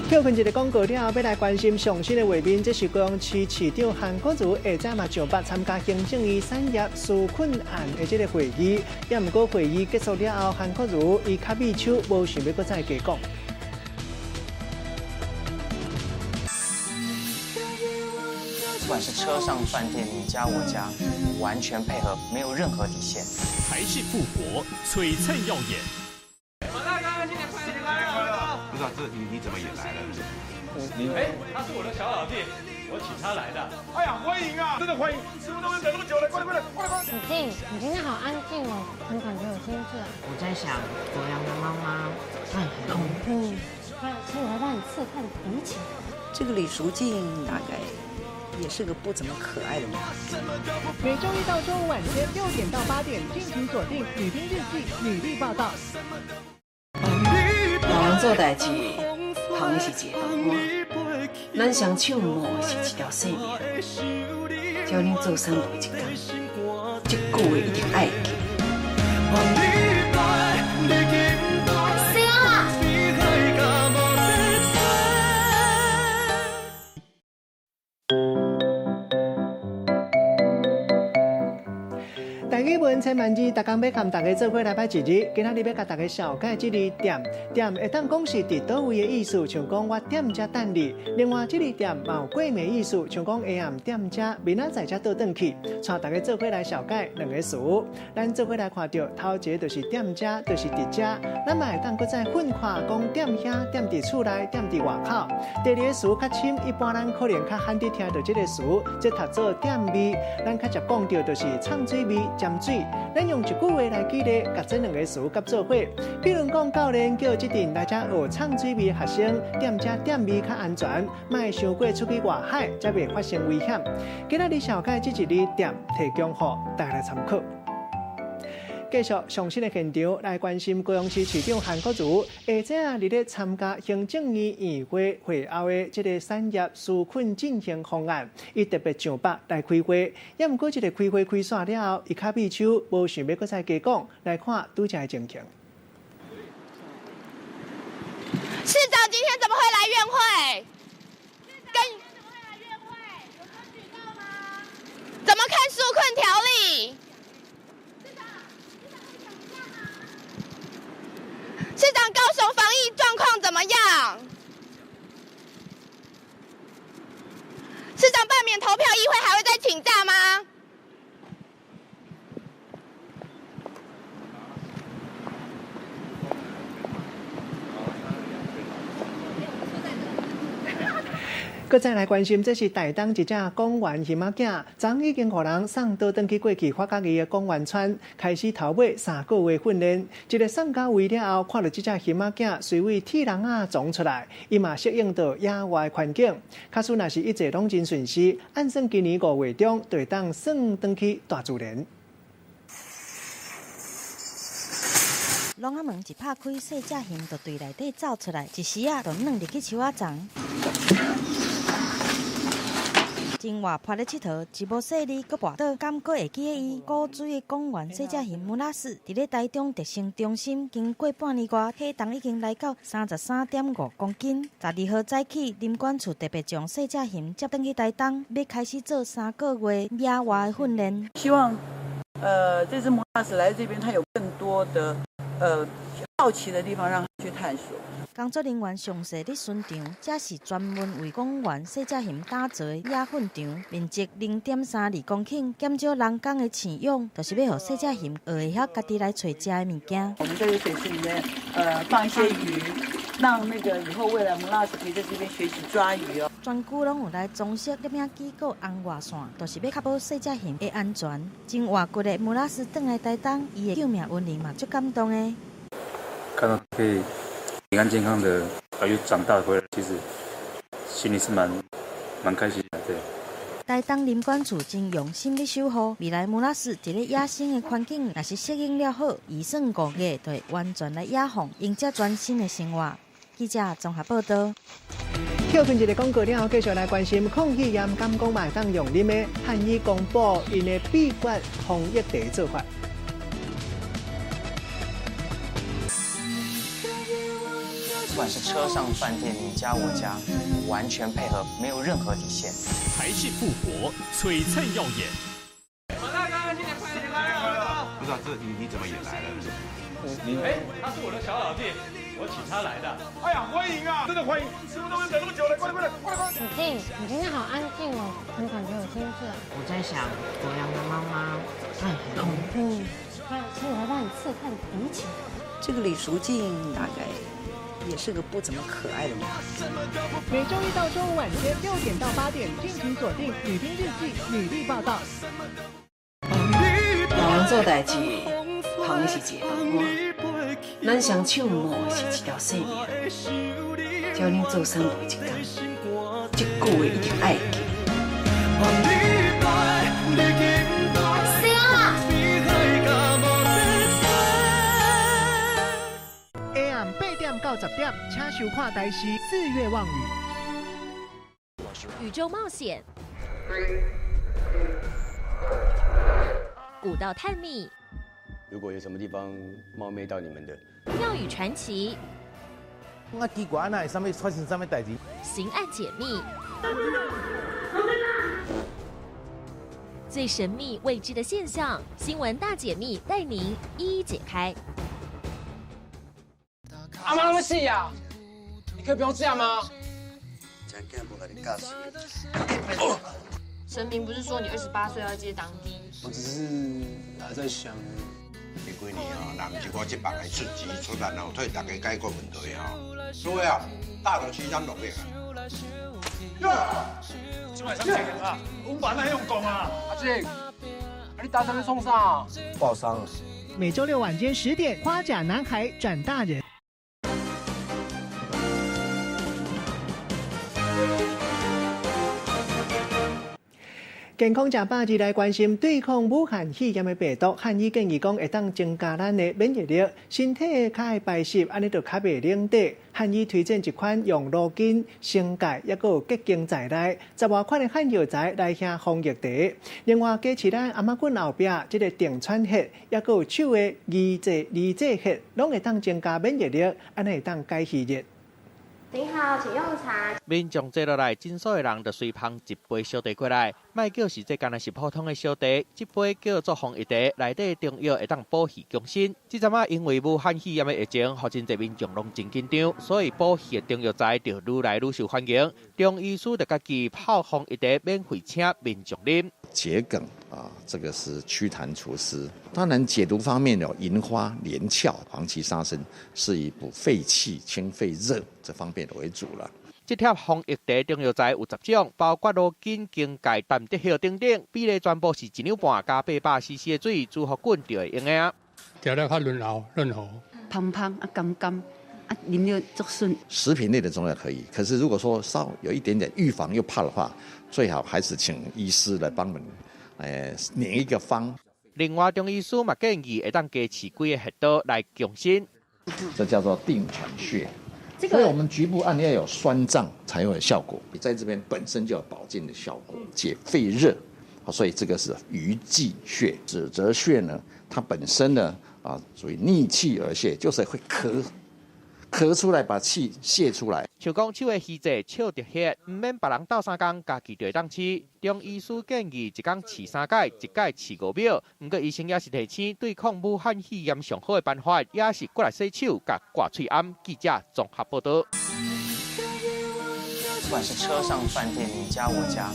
休困一个广告了后，要来关心上新的画面，这是高雄市市长韩国瑜下早嘛上北参加行政院产业纾困案的这个会议，也毋过会议结束了后，韩国瑜伊卡秘手，无想要搁再加讲。不管是车上饭店，你家我家，完全配合，没有任何底线。台式复活，璀璨耀眼。不知道这你怎么也来了？他是我的小老弟，我请他来的。哎呀，欢迎啊，真的欢迎！师傅都等那么久了，快来！子静，你今天好安静哦，怎么感觉有心事啊？我在想，博洋的妈妈很恐怖，所以我要让你刺探敌情。这个李淑静大概也是个不怎么可爱的女孩。每周一到周五晚间6点到8点，敬请锁定《女兵日记》女力报道。老人做代志，行是一个动物，咱相唱无是一条生命。叫恁做三陪一天，这句话一定爱记。台语文千万字，大家要跟大家做伙来拜一日。今仔日要甲大家小解这个店，店会当讲是伫倒位的意思，像讲我店家等你。另外，这个店嘛有过暝意思，像讲下暗店家明仔载才倒转去。带大家做伙来小解2个词。咱做伙来看到头一个就是店家，就是伫遮。咱嘛会当搁再分看，讲店遐、店伫厝内、店伫外口。第2个词较深，一般咱可能较罕伫听到这个词，即读做店味。咱较常讲到就是畅水味。沾水，咱用一句话来举例，甲这2个词夹做伙。比如讲，教练叫这阵来遮学畅水味学生，踮遮踮味较安全，莫伤过出去外海，才袂发生危险。今仔日小解这一日店提供予大家来参考。继续上新的现场来关心高雄市市长韩国瑜，下早日咧参加行政院议会会后的这个产业纾困振兴方案，伊特别上北来开会。也毋过这个开会开煞了后，伊卡秘手无想要搁再加讲，来看拄则的情形。市长今天怎么会来院会？怎么看纾困条例。市长，高雄防疫状况怎么样？市长罢免投票，议会还会再请假吗？搁再来关心，这是台东一只公园熊仔囝，昨已经予人送倒转去过去花甲义的公园村，开始头尾3个月训练。一个送到位了后，看到这只熊仔囝随位铁笼仔撞出来，伊嘛适应到野外环境。假使若是一切拢真顺遂，按算今年5月中就会当送转去大自然。笼仔门一拍开，细只熊就对内底走出来，一时啊就软入去树仔丛。真活泼咧佚佗，一无细腻，搁跋倒，敢搁会记得伊？古水的公园细只熊穆拉斯，伫咧台中特生中心，经过半年外，体重已经来到33.5公斤。12号早起，林管处特别将细只熊接转去台东，要开始做3个月野外的训练。希望，这只穆拉斯来这边，它有更多的好奇的地方让它去探索。工作人员详细伫巡场，这是专门为公园细只熊打造的野粪场，面积0.32公顷，减少人工的饲养，就是要让细只熊学会晓家己来找食的物件。我们在这水池里面，放一些鱼，让那个以后未来穆拉斯可以在这边学习抓鱼哦。全区拢有来装饰摄影机构红外线，就是要确保细只熊的安全。真活骨的穆拉斯转来台东，伊的救命恩人嘛，足感动的。看到可以平安健康的又长大回来，其实心里是蛮开心的。对。台东林管处真用心的守护未来穆拉斯伫咧野生的环境，若是适应了好，伊算5月就会完全来野放，迎接全新的生活。记者综合报道。跳进一个广告了后，继续来关心抗疫严敢讲嘛当用啉的汉医公布因的秘诀防疫第一做法。不管是车上、饭店、你家、我家，完全配合，没有任何底线。台式复活，璀璨耀眼。大哥，新年快乐！不知道你怎么也来了？他是我的小老弟，我请他来的。哎呀，欢迎啊！真的欢迎！师傅都等那么久了，快点！子静，你今天好安静哦，很感觉有心事。我在想，我养的猫妈，它很恐怖。还有，请我来帮你测看鼻孔。这个李淑静大概也是个不怎么可爱的女孩。每周一到周五晚间6点到8点，敬请锁定《女兵日记》女力报道。老人做代志，旁是一个动物，咱双手摸是一条生命。叫你做三陪一天，这句话一定爱记。AM 8点到10点，请收看台视《四月望雨》。宇宙冒险，古道探秘，如果有什么地方冒昧到你们的，庙宇传奇，我奇怪哪上面发生什么代志？刑案解密，最神秘未知的现象，新闻大解密带您一一解开。阿妈那么细呀，你可以不用这样吗？神明不是说你28岁要接当爹？我只是还在想，这几年啊，人是我这帮来出钱出力后替大家解决问题哈。对啊，大同西山落力啊。今晚上几点啊？500那用功啊！阿静，你打算去冲啥？报伤了。每周6晚间10点，花甲男孩转大人。健康食饱，来关心对抗武汉肺炎的病毒。汉医建议讲会当增加咱的免疫力，身体较会排泄，安尼就较袂冷底。汉医推荐一款用路筋、生钙，也有结晶在内，10外款的汉药材来下防疫茶。另外，加持咱阿妈棍后壁这个定川血，也有手的二剂血，拢会当增加免疫力，安尼会当解虚热。您好，请用茶。民众坐落来，真少的人就随捧一杯小茶过来，莫叫是这干那是普通的小茶，这杯叫做防疫茶，内底中药会当保气强身。这阵啊，因为武汉肺炎的疫情，互真侪民众拢真紧张，所以保气的中药材就愈来愈受欢迎。中医师就家己泡防疫茶，免费请民众啉。桔梗啊，这个是祛痰除湿。当然，解毒方面有银花、连翘、黄芪、沙参，是以补肺气、清肺热这方面为主了。这贴防疫茶中药材有10种，包括罗根、荆芥、淡竹叶等等，比例全部是1两半加800cc 的水，煮好滚就会用的。调料较润喉，香香啊，甘甘啊，啉了足顺。食品类的中药可以，可是如果说稍有一点点预防又怕的话，最好还是请医师来帮我们，拟一个方。另外，中医师嘛建议会当加持几个穴道来强身。这叫做定喘穴。所以我们局部按要有酸胀才会有效果。你在这边本身就有保健的效果，解肺热。所以这个是鱼际穴。指泽穴呢，它本身呢属于逆气而泄，就是会咳出来，把气泄出来。像讲手的虚症、手着血，唔免别人斗3工，家己就会当吃。中医师建议1工饲3改，1改饲5秒。不过医生也是提醒，对抗武汉肺炎上好的办法，也是过来洗手、甲挂喙罨。记者综合报道。不管是车上、饭店、你家、我家，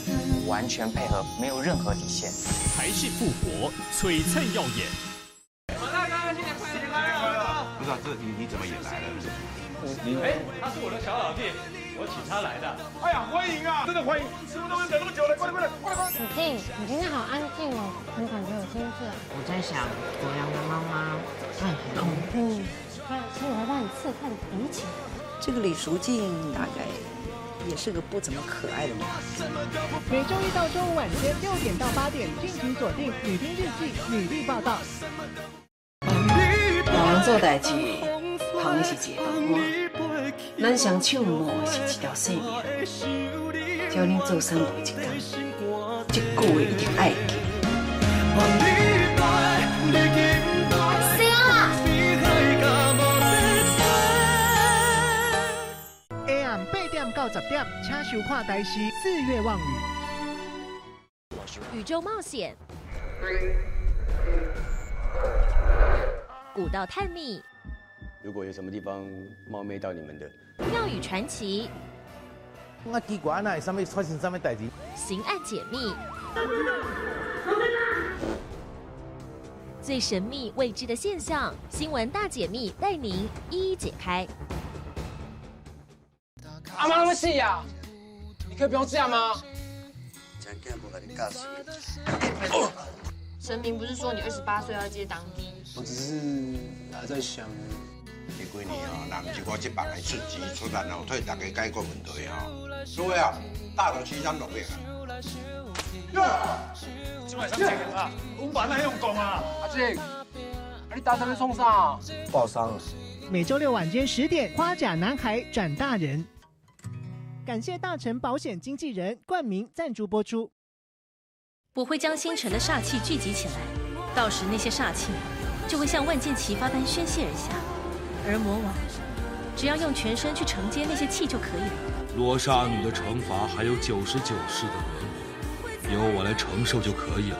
完全配合，没有任何底线。台式复活，璀璨耀眼。王大哥，新年快乐！不知道这你怎么也来了？他是我的小老弟，我请他来的。哎呀，欢迎啊！真的欢迎！师傅都等那么久了，快来！子静，你今天好安静哦，怎么感觉有心事啊？我在想，国良的妈妈很恐怖，所以我要让你刺探敌情。这个李淑静大概也是个不怎么可爱的女孩。每周一到周五晚间6点到8点，敬请锁定《女兵日记》女力报道。老人做代志，旁是一个饭碗，咱双手摸是一条性命。只要你做3步1工，这句话一定爱记。AM 8点到10点，请收看台视《4月望雨》。宇宙冒险，古道探秘，如果有什么地方冒昧到你们的，庙宇传奇，我奇怪，那上面发生什么代志？刑案解密，最神秘未知的现象，新闻大解密带您一一解开。阿妈那么细呀，你可以不用这样吗？神明不是说你28岁要接当兵？我只是还在想。这几年人一个100个出钱出力后替大家解决问题所以大头7张6个今晚上这个我把那用功啊！阿静，你打算去冲啥？爆伤了。每周6晚间10点，花甲男孩转大人。感谢大成保险经纪人冠名赞助播出。我会将星辰的煞气聚集起来，到时那些煞气就会像万箭齐发般宣泄而下，而魔王只要用全身去承接那些气就可以了。罗刹女的惩罚还有99世的轮回，由我来承受就可以了。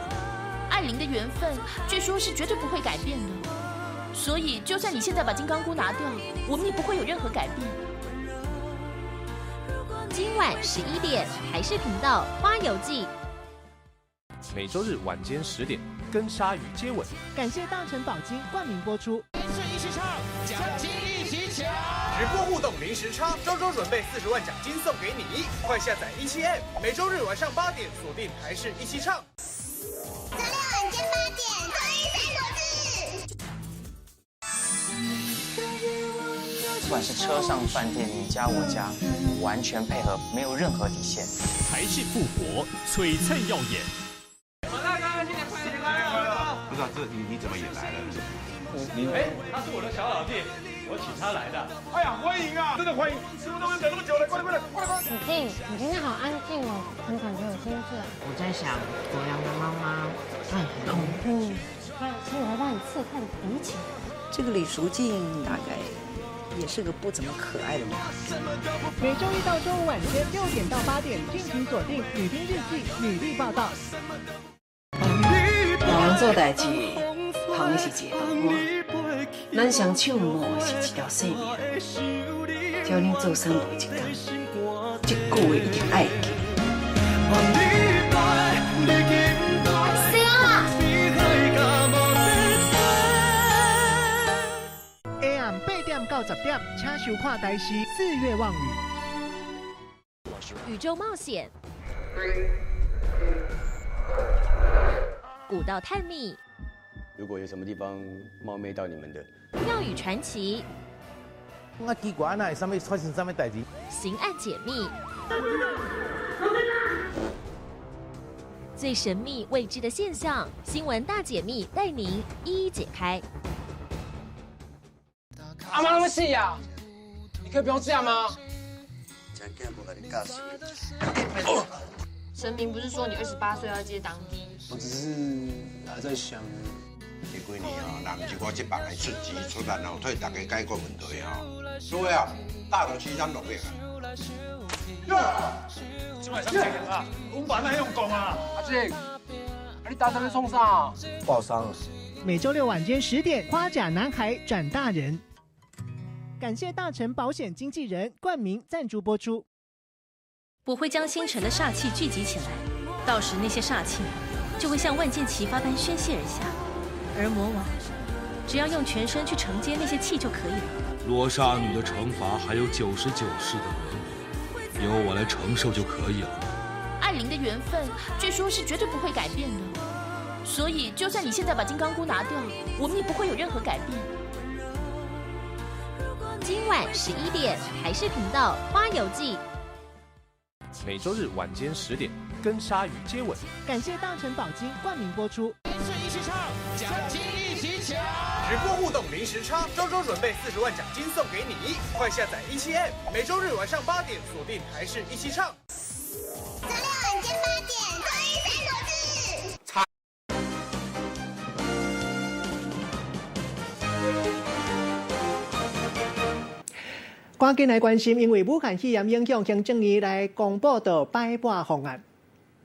艾琳的缘分据说是绝对不会改变的，所以就算你现在把金刚箍拿掉，我们也不会有任何改变。今晚11点，台视频道《花游记》。每周日晚间10点，跟鲨鱼接吻。感谢大成宝金冠名播出。一起唱，奖金一起抢！直播互动临时唱，周周准备40万奖金送给你，快下载17M，每周日晚上8点锁定台视一起唱。周六晚间8点，综艺3国志。不管是车上、饭店、你家、我家，完全配合，没有任何底线。台式复活，璀璨耀眼。王大哥，新年快乐！不知道这你怎么也来了？他是我的小老弟，我请他来的。哎呀，欢迎啊！真的欢迎！师傅都等那么久了，快！子静，你今天好安静哦，怎么感觉有心事啊？我在想，国良的妈妈很恐怖，所以我要让你刺探敌情。这个李淑静大概也是个不怎么可爱的女孩。每周一到周五晚间6点到8点，敬请锁定《女兵日记》女力报道。老人做代志，行是一个动物，咱双手摸是一条生命。只要你做3步1天，这句话一定爱记。AM 8点到10点，请收看台视《4月望雨》。宇宙冒险，古道探秘，如果有什么地方冒昧到你们的，庙宇传奇，我奇怪，那什么发生什么代志？刑案解密，最神秘未知的现象，新闻大解密带您一一解开。阿妈那么细呀，你可以不用这样吗？神明不是说你28岁要接当地？我只是还在想。这几年啊，若不是我这帮来出钱出力后替大家解决问题哈，所以啊，大头起咱落力啊。今晚上这个啊，我们把那用功啊，阿静，你打算送啥？报伤了。每周6晚间10点，花甲男孩转大人。感谢大成保险经纪人冠名赞助播出。我会将星辰的煞气聚集起来，到时那些煞气就会像万箭齐发般宣泄而下，而魔王只要用全身去承接那些气就可以了。罗刹女的惩罚还有99世的轮回，由我来承受就可以了。艾琳的缘分，据说是绝对不会改变的，所以就算你现在把金刚箍拿掉，我们也不会有任何改变。今晚11点，台视频道《花游记》。每周日晚间10点，跟鲨鱼接吻。感谢大成保金冠名播出。一起唱，奖金一起抢！直播互动零时差，周周准备40万奖金送给你，快下载17M，每周日晚上8点锁定台视一起唱。周六晚间8点，欢迎3首字。赶紧来关心，因为武汉肺炎影响，行政院来公布的摆拨方案。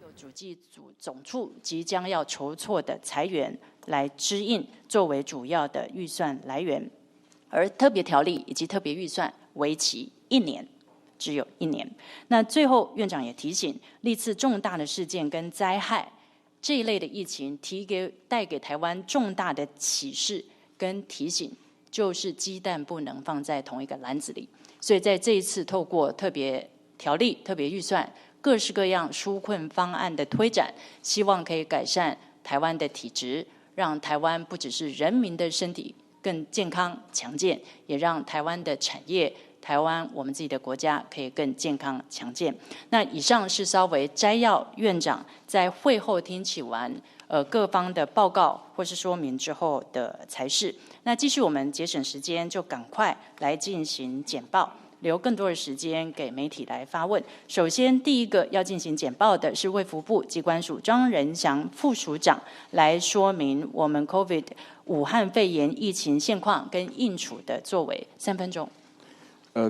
由主计总处即将要筹措的财源来支应，作为主要的预算来源。而特别条例以及特别预算为期1年，只有1年。那最后院长也提醒，历次重大的事件跟灾害这一类的疫情，带给台湾重大的启示跟提醒，就是鸡蛋不能放在同一个篮子里。所以在这一次透过特别条例、特别预算、各式各样纾困方案的推展，希望可以改善台湾的体质，让台湾不只是人民的身体更健康强健，也让台湾的产业、台湾我们自己的国家可以更健康强健。那以上是稍微摘要院长在会后听取完各方的报告或是说明之后的才是。那继续我们节省时间，就赶快来进行简报，留更多的时间给媒体来发问。首先，第一个要进行简报的是卫福部疾管署庄仁祥副署长来说明我们 COVID 武汉肺炎疫情现况跟应处的作为，3分钟。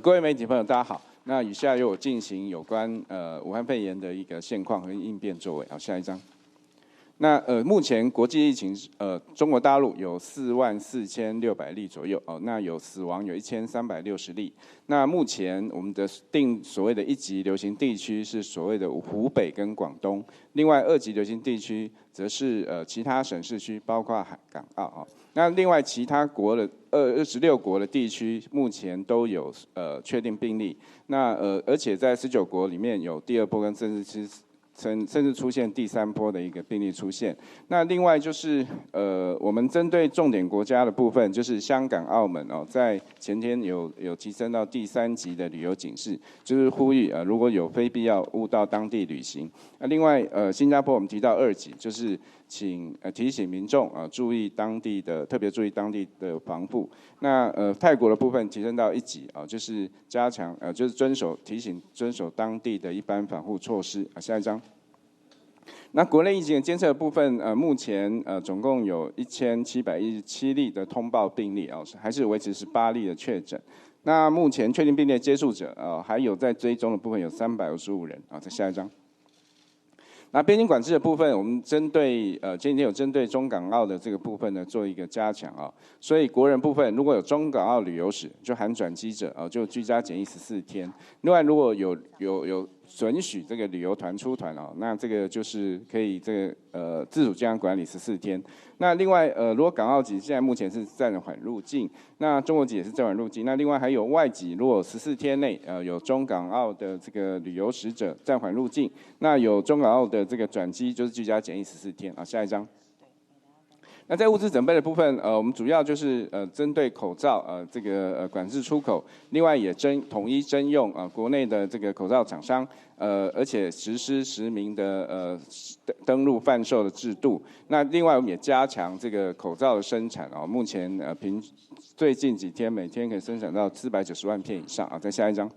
各位媒体朋友，大家好。那以下由我进行有关武汉肺炎的一个现况和应变作为。好，下一张。那目前国际疫情中国大陆有44600例左右哦，那有死亡有1360例。那目前我们的定所谓的1级流行地区是所谓的湖北跟广东，另外2级流行地区则是其他省市区，包括港澳啊。那另外其他国的26国的地区目前都有确定病例，那而且在19国里面有第2波跟甚至出现第3波的一个病例出现。那另外就是我们针对重点国家的部分，就是香港、澳门哦，在前天有提升到第3级的旅游警示，就是呼吁如果有非必要勿到当地旅行。那另外新加坡我们提到2级，就是提醒民众特别注意当地的防护。那泰国的部分提升到1级啊，就是加强就是提醒遵守当地的一般防护措施。下一张。那国内疫情的监测的部分，目前总共有1717例的通报病例啊，还是维持18例的确诊。那目前确定病例接触者还有在追踪的部分有355人啊。再下一张。那边境管制的部分，我们针对前几天有针对中港澳的这个部分呢做一个加强啊，所以国人部分如果有中港澳旅游史，就含转机者就居家检疫14天。另外如果有准许这个旅游团出团那这个就是可以这个自主健康管理14天。那另外如果港澳籍现在目前是暂缓入境，那中国籍也是暂缓入境。那另外还有外籍，如果14天内有中港澳的这个旅游史者暂缓入境，那有中港澳的这个转机就是居家检疫14天啊。下一张。那在物资准备的部分，我们主要就是针对口罩这个管制出口，另外也统一征用国内的这个口罩厂商，而且实施实名的登录贩售的制度。那另外我们也加强这个口罩的生产目前最近几天每天可以生产到490万片以上啊。再下一张。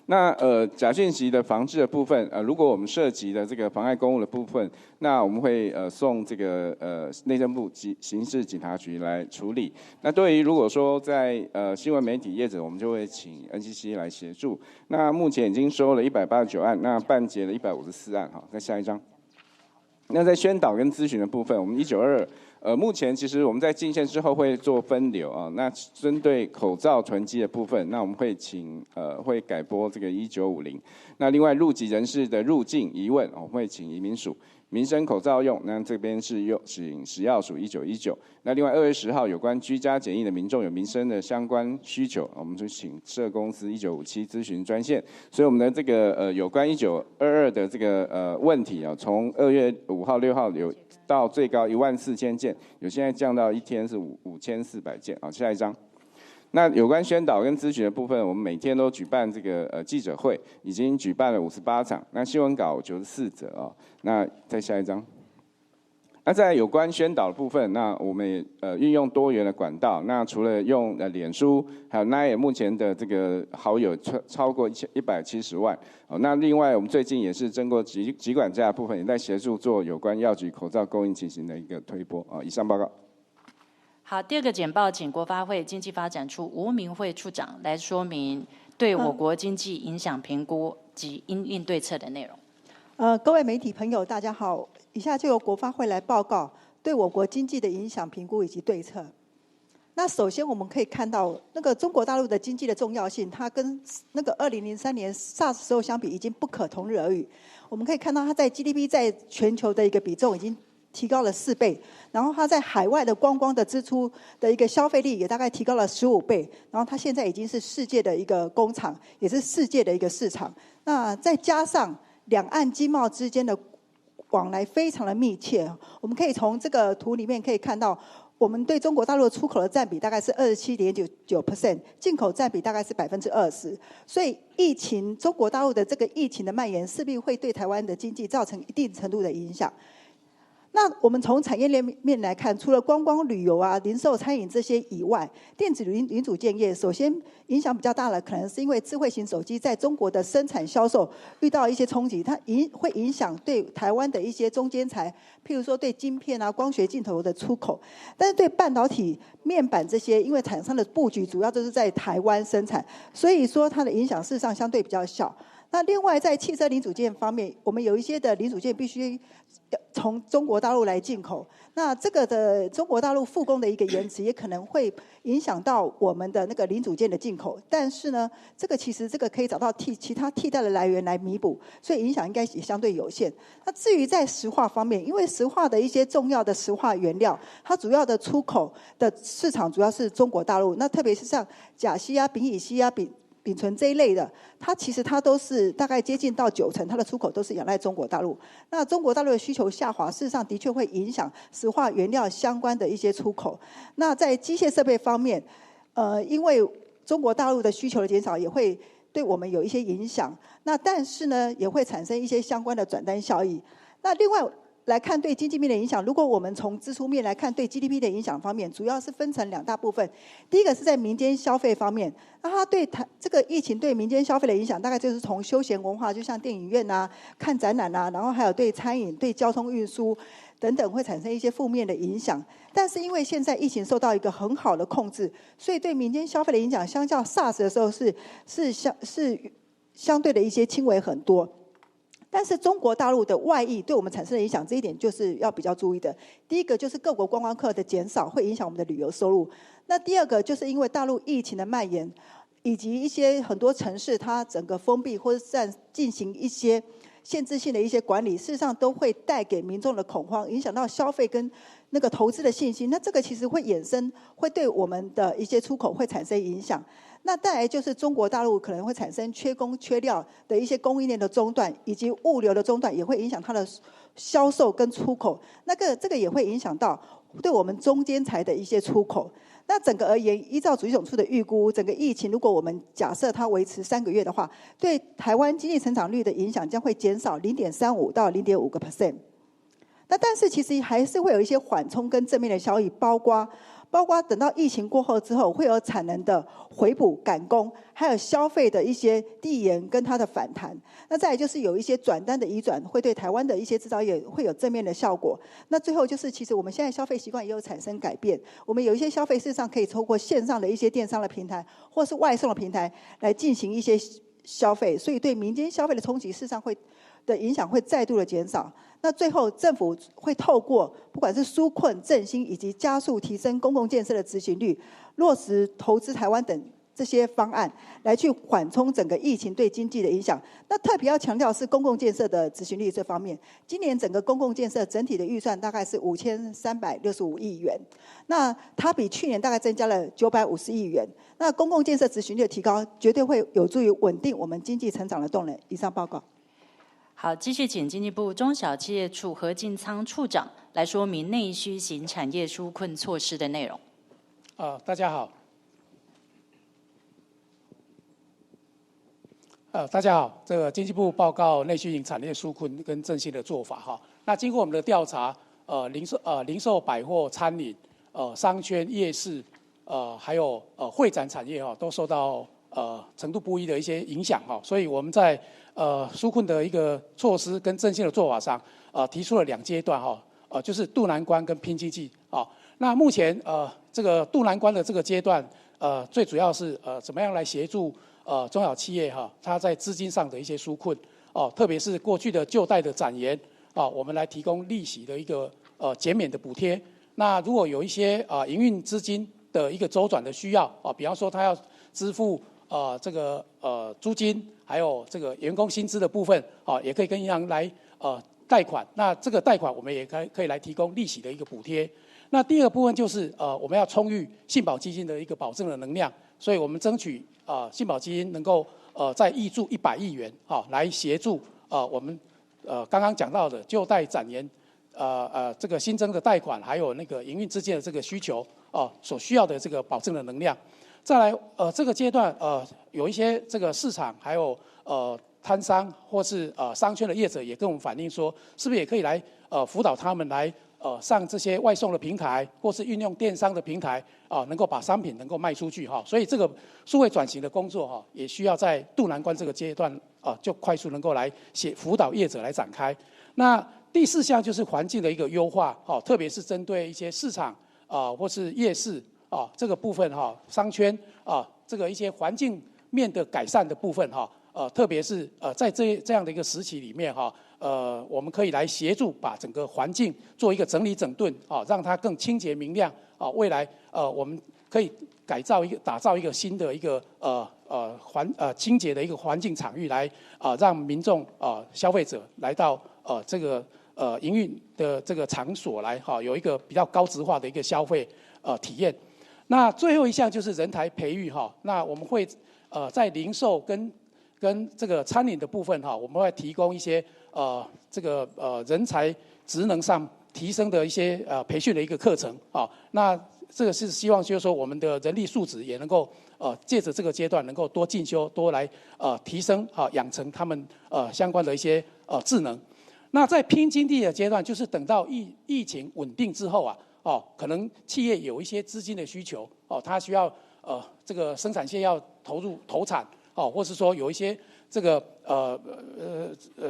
那假讯息的防治的部分，如果我们涉及的这个妨碍公务的部分，那我们会送这个内政部刑事警察局来处理。那对于如果说在新闻媒体业者，我们就会请 NCC 来协助。那目前已经收了189案，那办结了154案。好，再下一张。那在宣导跟咨询的部分，我们1922。目前其实我们在进线之后会做分流那针对口罩囤积的部分，那我们会会改拨这个1950。那另外入籍人士的入境疑问，我们会请移民署。民生口罩用，那这边是请食药署1919。那另外2月10号有关居家检疫的民众有民生的相关需求，我们就请社公司1957咨询专线。所以我们的这个有关1922的这个问题从2月5号、6号有到最高14000件，有现在降到一天是5400件啊。下一张。那有关宣导跟咨询的部分，我们每天都举办这个记者会，已经举办了58场，那新闻稿94则那再下一张。那在有关宣导的部分，那我们也运用多元的管道，那除了用脸书，还有 LINE 目前的这个好友超过170万。那另外我们最近也是经过疾管架的部分，也在协助做有关药局口罩供应情形的一个推播以上报告。好，第二个简报，请国发会经济发展处吴明慧处长来说明对我国经济影响评估及因应对策的内容。各位媒体朋友，大家好，以下就由国发会来报告对我国经济的影响评估以及对策。那首先我们可以看到，那个中国大陆的经济的重要性，它跟那个2003年 SARS 时候相比，已经不可同日而语。我们可以看到，它在 GDP 在全球的一个比重已经提高了4倍，然后它在海外的观光的支出的一个消费力也大概提高了15倍，然后它现在已经是世界的一个工厂，也是世界的一个市场。那再加上两岸经贸之间的往来非常的密切，我们可以从这个图里面可以看到，我们对中国大陆的出口的占比大概是27.99%，进口占比大概是20%。所以中国大陆的这个疫情的蔓延，势必会对台湾的经济造成一定程度的影响。那我们从产业链面来看，除了观光旅游零售餐饮这些以外，电子零组件业首先影响比较大的，可能是因为智慧型手机在中国的生产销售遇到一些冲击，它会影响对台湾的一些中间材，譬如说对晶片光学镜头的出口。但是对半导体面板这些，因为厂商的布局主要都是在台湾生产，所以说它的影响事实上相对比较小。那另外在汽车零组件方面，我们有一些的零组件必须从中国大陆来进口，那这个的中国大陆复工的一个延迟，也可能会影响到我们的那个零组件的进口。但是呢，其实可以找到其他替代的来源来弥补，所以影响应该也相对有限。那至于在石化方面，因为石化的一些重要的石化原料，它主要的出口的市场主要是中国大陆，那特别是像甲烯丙乙烯丙醇这一类的，它都是大概接近到90%，它的出口都是仰赖中国大陆。那中国大陆的需求下滑，事实上的确会影响石化原料相关的一些出口。那在机械设备方面，因为中国大陆的需求的减少，也会对我们有一些影响。那但是呢，也会产生一些相关的转单效益。那另外，来看对经济面的影响，如果我们从支出面来看对 GDP 的影响方面，主要是分成2大部分。第一个是在民间消费方面，那它对这个疫情对民间消费的影响，大概就是从休闲文化，就像电影院啊、看展览啊，然后还有对餐饮、对交通运输等等会产生一些负面的影响。但是因为现在疫情受到一个很好的控制，所以对民间消费的影响，相较 SARS 的时候是相对的一些轻微很多。但是中国大陆的外溢对我们产生的影响，这一点就是要比较注意的。第一个就是各国观光客的减少，会影响我们的旅游收入。那第二个就是因为大陆疫情的蔓延，以及一些很多城市它整个封闭或者是进行一些限制性的一些管理，事实上都会带给民众的恐慌，影响到消费跟那个投资的信心。那这个其实会衍生，会对我们的一些出口会产生影响。那再来就是中国大陆可能会产生缺工缺料的一些供应链的中断，以及物流的中断，也会影响它的销售跟出口。这个也会影响到对我们中间材的一些出口。那整个而言，依照主计总处的预估，整个疫情如果我们假设它维持3个月的话，对台湾经济成长率的影响将会减少 0.35% 到 0.5%。那但是其实还是会有一些缓冲跟正面的效益，包括等到疫情过后之后，会有产能的回补赶工，还有消费的一些递延跟它的反弹。那再来就是有一些转单的移转，会对台湾的一些制造业会有正面的效果。那最后就是，其实我们现在消费习惯也有产生改变，我们有一些消费事实上可以透过线上的一些电商的平台，或是外送的平台来进行一些消费，所以对民间消费的冲击事实上的影响会再度的减少。那最后，政府会透过不管是纾困、振兴以及加速提升公共建设的执行率，落实投资台湾等这些方案，来去缓冲整个疫情对经济的影响。那特别要强调是公共建设的执行率这方面，今年整个公共建设整体的预算大概是5365亿元，那它比去年大概增加了950亿元。那公共建设执行率的提高，绝对会有助于稳定我们经济成长的动能。以上报告。好，继续请经济部中小企业处何进仓处长来说明内需型产业纾困措施的内容。大家好。大家好，这个经济部报告内需型产业纾困跟振兴的做法哈。那经过我们的调查，零售百货、餐饮、商圈、夜市，还有会展产业哈，都受到程度不一的一些影响哈。所以我们在纾困的一个措施跟振兴的做法上，提出了2阶段哈，就是渡难关跟拼经济啊。那目前这个渡难关的这个阶段，最主要是怎么样来协助中小企业哈，它在资金上的一些纾困特别是过去的旧贷的展延我们来提供利息的一个减免的补贴。那如果有一些营运资金的一个周转的需要比方说他要支付这个租金，还有这个员工薪资的部分也可以跟银行来贷款。那这个贷款我们也可以来提供利息的一个补贴。那第2个部分就是我们要充裕信保基金的一个保证的能量，所以我们争取信保基金能够再挹注100亿元来协助我们刚刚讲到的旧贷展延这个新增的贷款，还有那个营运资金的这个需求所需要的这个保证的能量。再来这个阶段有一些这个市场还有摊商或是商圈的业者也跟我们反映说，是不是也可以来辅导他们来上这些外送的平台，或是运用电商的平台能够把商品能够卖出去所以这个数位转型的工作也需要在渡难关这个阶段就快速能够来辅导业者来展开。那第4项就是环境的一个优化特别是针对一些市场或是夜市这个部分商圈这个一些环境面的改善的部分特别是在这样的一个时期里面我们可以来协助把整个环境做一个整理整顿让它更清洁明亮未来我们可以打造一个新的一个清洁的一个环境场域来让民众消费者来到这个营运的这个场所来有一个比较高质化的一个消费体验。那最后一项就是人才培育那我们会在零售跟这个餐饮的部分我们会提供一些这个人才职能上提升的一些培训的一个课程那这个是希望就是说我们的人力素质也能够借着这个阶段能够多进修，多来提升养成他们相关的一些智能。那在拼经济的阶段，就是等到疫情稳定之后啊，可能企业有一些资金的需求，它需要这个生产线要投产，或是说有一些这个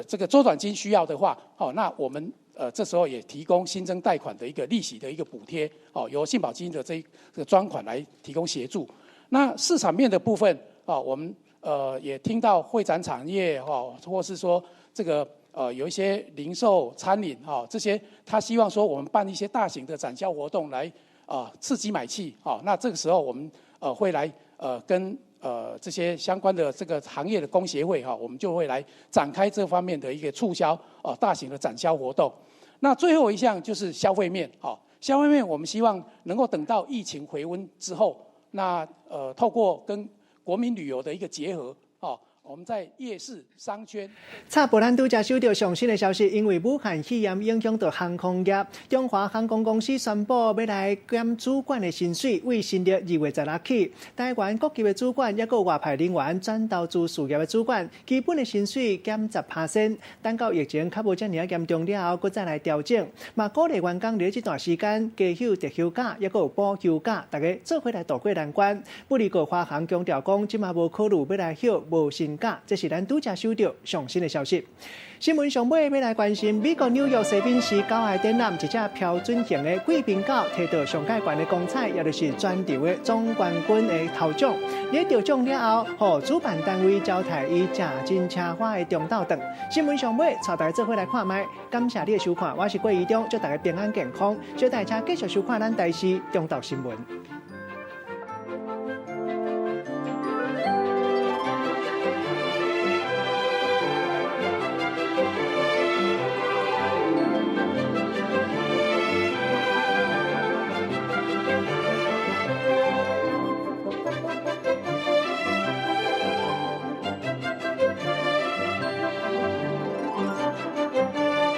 这个周转金需要的话，那我们这时候也提供新增贷款的一个利息的一个补贴，由信保基金的这个专款来提供协助。那市场面的部分，我们也听到会展产业或是说这个有一些零售、餐饮这些，他希望说我们办一些大型的展销活动来刺激买气，那这个时候我们会来跟这些相关的这个行业的工协会我们就会来展开这方面的一个促销大型的展销活动。那最后一项就是消费面，消费面我们希望能够等到疫情回温之后，那透过跟国民旅游的一个结合，我们在夜市、商圈。插播，咱拄才收到上新的消息，因为武汉肺炎影响到航空业，中华航空公司宣布要来减主管的薪水，为新历2月16起，台湾各级的主管也有外派人员转投资事业的主管，基本的薪水减10%。等到疫情较无遮尔严重了后，佫再来调整。嘛，鼓励员工在这段时间加休特休假，也有补休假，大家做伙来渡过难关。不离个华航强调讲，即嘛无考虑要来休无薪假。这是咱拄才收到上新的消息。新闻上尾要来关心美国纽约西宾市郊外展览，一只标准型的贵宾狗摕到上界悬的光彩，也就是全场的总冠军的头奖。在得奖了后，予主办单位交代伊食真车花的中斗顿。新闻上尾，带大家做伙来看卖。感谢你的收看，我是郭怡中，祝大家平安健康。小大家继续收看咱台视中斗新闻。